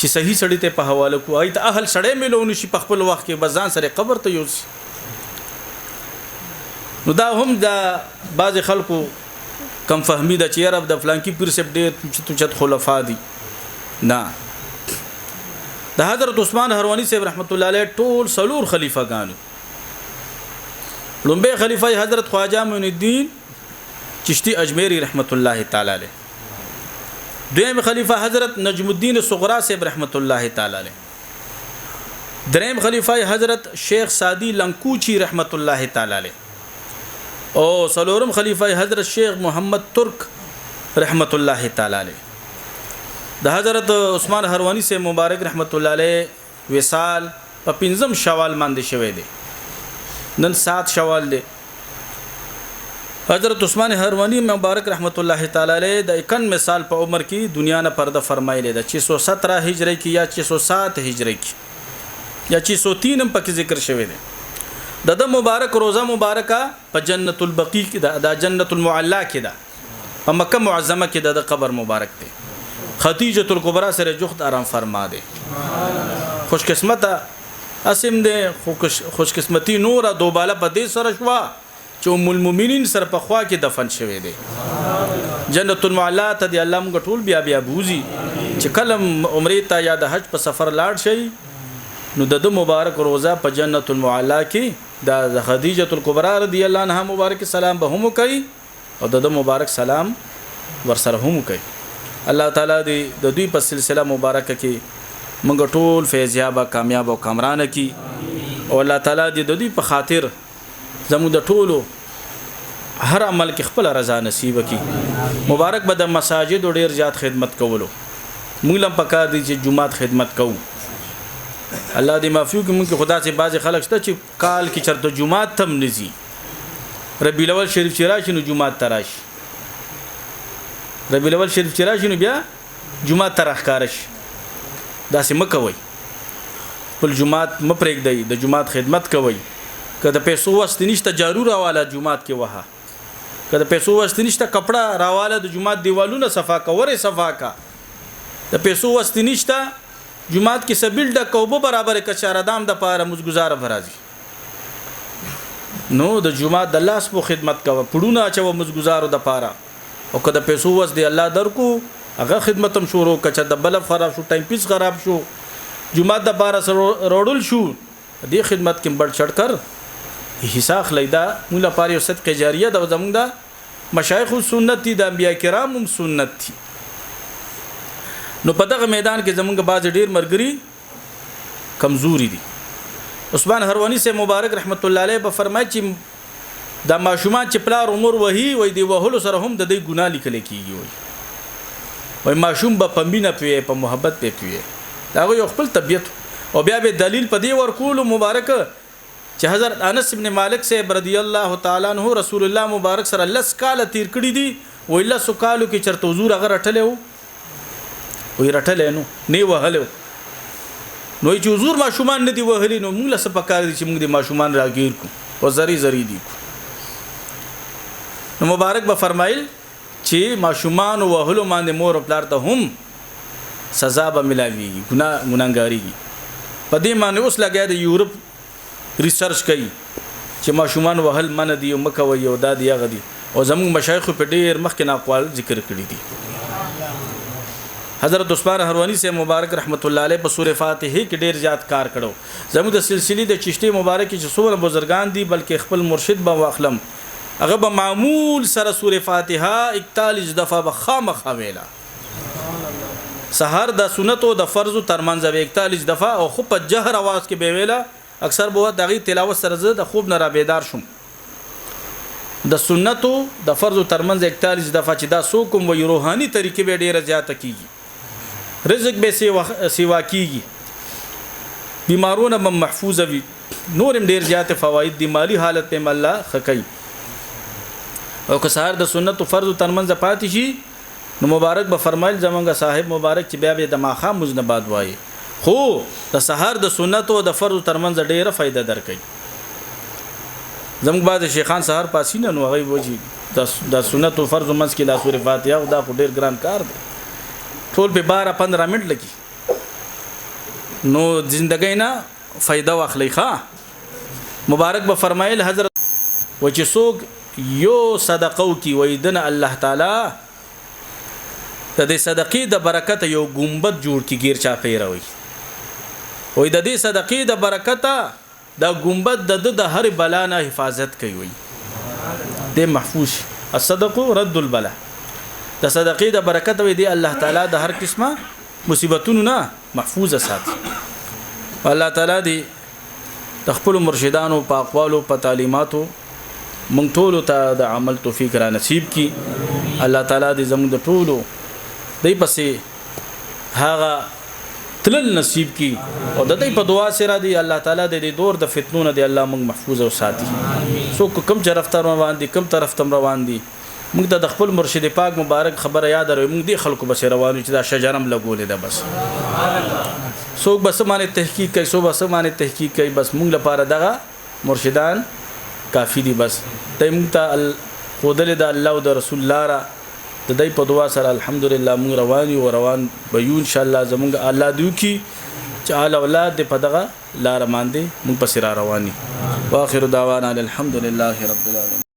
چې صحیح سړی ته په حواله کو ایت اهل سړی ملونه شي په خپل وخت کې بزان سره قبر ته یوس. نو دا هم دا بعض خلکو کم فهمی دا چې رب د فلانکی پیر سپ ډېر چت خلفا دي نه. د حضرت عثمان هروانی صاحب رحمت الله علیه ټول سلور خلیفګانو. لومبه خلیفہ حضرت خواجہ معین الدین چشتی اجمیری رحمت الله تعالی علیه. دویم خلیفہ حضرت نجم الدین صغرا صاحب رحمت الله تعالی علیه. دریم خلیفہ حضرت شیخ سادی لنکوچی رحمت الله تعالی علیه. او سلورم خلیفہ حضرت شیخ محمد ترک رحمت الله تعالی علیه. د حضرت عثمان هروانی سے مبارک رحمت الله علیه وصال په 5 شوال باندې شوه دی. نن 7 شوال دی. حضرت عثمان هروانی مبارک رحمت الله تعالی علیه د 91 سال په عمر کې دنیا نه پرده فرمایلی ده. 617 هجری کې یا 607 هجری کې یا 603 هم پکې ذکر شوی دی. د مبارک روزه مبارکه په جنت البقیع کې د جنت المعلا کې ده. په مکه معظمه کې د قبر مبارک دی. خدیجه الکبرى سره جوخت آرام فرما دی. خوش قسمته اسیم دی. خوش قسمتي نور دوباله په دې سره شوا چې ام المؤمنین سره په خوا کې دفن شوی دی. جنت المعلا ته دی الله موږ ټول بیا بوزي چې کلم عمره ته یا د حج په سفر لاړ شي نو د مبارک روزه په جنت المعلا کې د خدیجه الکبرى رضی الله عنها مبارک سلام به هم کوي او د مبارک سلام ورسره هم کوي. الله تعالی دې د دوی په سلسله مبارکه کې موږ ټول فیضیاب کامیاب او کامران کی او الله تعالی دې د دوی په خاطر زموږ د ټولو هر عمل کې خپل رضا نصیب کی. مبارک به د مساجد ډیر زیات خدمت کولو. موږ لم پکار دي چې جمعات خدمت کوو. الله دې معفو کې موږ خدا سے باز خلک شته چې کال کې چرته جمعات تم نزي. ربیع الاول شریف چرای نو جمعات تراش. ربیع الاول شریف چرای نو بیا جمعات ترخ کارش. داسې مکوي. خپل جمعات مپرېګ دی د جمعات خدمت کوي. که د پیسو واست نشته جارو راواله جمعات کې وها. که د پیسو واست نشته کپڑا راواله د جمعات دیوالونه صفا کا وره صفا کا. د پیسو واست نشته جمعات کې سبیل د کوبه برابر کچاره دام د پاره مزګزار برازي. نو د جمعات د لاس په خدمت کوه پړونه اچو مزګزارو د پاره. او که د پیسو واست دی الله درکو هغه خدمتم شروع کچا د بلب خراب شو ټایم پیس خراب شو جمعات د پاره روړل شو دې خدمت کې بڑ چړ کر حصہ خلیدا مولا پاره صدقه جاریه د زمونږ د مشایخ سنت دي د انبیاء کرام سنت دي. نو په دغه میدان کې زمونږ باز ډیر مرګري کمزوري دي. عثمان هروانی سے مبارک رحمت الله علیه به فرمایي چې د ماشومان چې پلار عمر وਹੀ وای دی وهلو سره هم د دې ګناه لیکل کیږي. وای ماشوم به پمبینه پیه په محبت په پیه دا یو خپل طبيعت او بیا به دلیل په دې ورکول مبارک چې حضرت انس ابن مالک سے رضی الله تعالی عنہ رسول الله مبارک سره لس کال تیر کړی دي. ویلا سکالو کې چرته حضور هغه رټلو وی رټل نو نه وهلو نو چې حضور ماشومان نه دی وهلی نو موږ له سپکار دي چې موږ د ماشومان راګیر کو او زری دي. نو مبارک به فرمایل چې ماشومان وهلو باندې مور او پلار ته هم سزا به ملاوي ګناګاری. په دې باندې اوس لګیا د یورپ ریسرچ کوي چې ماشومان وهل من دي او مکوي او د دې غدي او زموږ مشایخ په ډیر مخکې نه اقوال ذکر کړی دي. حضرت عثمان هروانی سے مبارک رحمت الله علیه په سورہ فاتحه کې ډیر زیات کار کړو. زموږ د سلسله د چشتي مبارک چې څومره بزرگان دي بلکې خپل مرشد به واخلم هغه به معمول سره سورہ فاتحه 41 دفعه به خامخا ویلا. سحر د سنت او د فرض ترمنځ 41 دفعه او خو په جهر आवाज کې به ویلا. اکثر به دغه تلاوت سره زه د خوب نه را بیدار شم. د سنت او د فرض ترمنځ 41 دفعه چې دا سو کوم وی روحاني طریقې به ډیره زیاته کیږي. رزق به سیوا کیږي. بیمارونه به محفوظ وي. نورم ډیر زیات فواید دي. مالی حالت په الله خکای او که سحر د سنت او فرض ترمنځ پاتې شي نو مبارک به فرمایل زمونږ صاحب مبارک چې بیا به د ماخه مزنباد وایي خو د سحر د سنت او د فرض ترمنځ ډیره فائدہ درکړي. زموږ بعد شیخان سحر پاسینه نو هغه وږي د سنت او فرض منځ کې د سورې فاتحه او دا ډیر ګران کار دی. ټول په 12-15 منټ لګي نو زندګۍ نه فائدہ واخلي ښا. مبارک به فرمایل حضرت و چې څوک یو صدقو کی ویدن الله تعالی د دې صدقې د برکت یو ګمبد جوړ کی غیر چا پیروي وای د دې صدقې د برکت د ګمبد د هر بلا نه حفاظت کوي د محفوظ الصدقه رد البلا د صدقې د برکت وي دی الله تعالی د هر قسمه مصیبتونو نه محفوظ ساتي. الله تعالی دې د خپل مرشدانو په اقوالو په تعلیماتو مونږ ټول ته د عمل توفیق را نصیب کی. الله تعالی دې زموږ د ټولو دای پسې هغه تلل نصیب کی او د دې په دعا سره دی الله تعالی دې دور د فتنو نه دی الله موږ محفوظ او ساتي. سو کوم طرف ته روان دي کوم طرف ته روان دي موږ ته د خپل مرشد پاک مبارک خبره یاد راوي موږ دي خلکو بس روانو چې دا شجرم لګولې ده بس سو بس باندې تحقیق کوي سو بس باندې تحقیق کوي بس موږ لپاره دغه مرشدان کافی دي. بس ته موږ ته خودل د الله او د رسول الله را د دې په دعا سره الحمدلله موږ رواني او روان به یو ان شاء الله زموږ الله دیو کی چې اعلی اولاد په دغه لار باندې موږ په سر رواني. واخر دعوانا الحمدلله رب العالمین.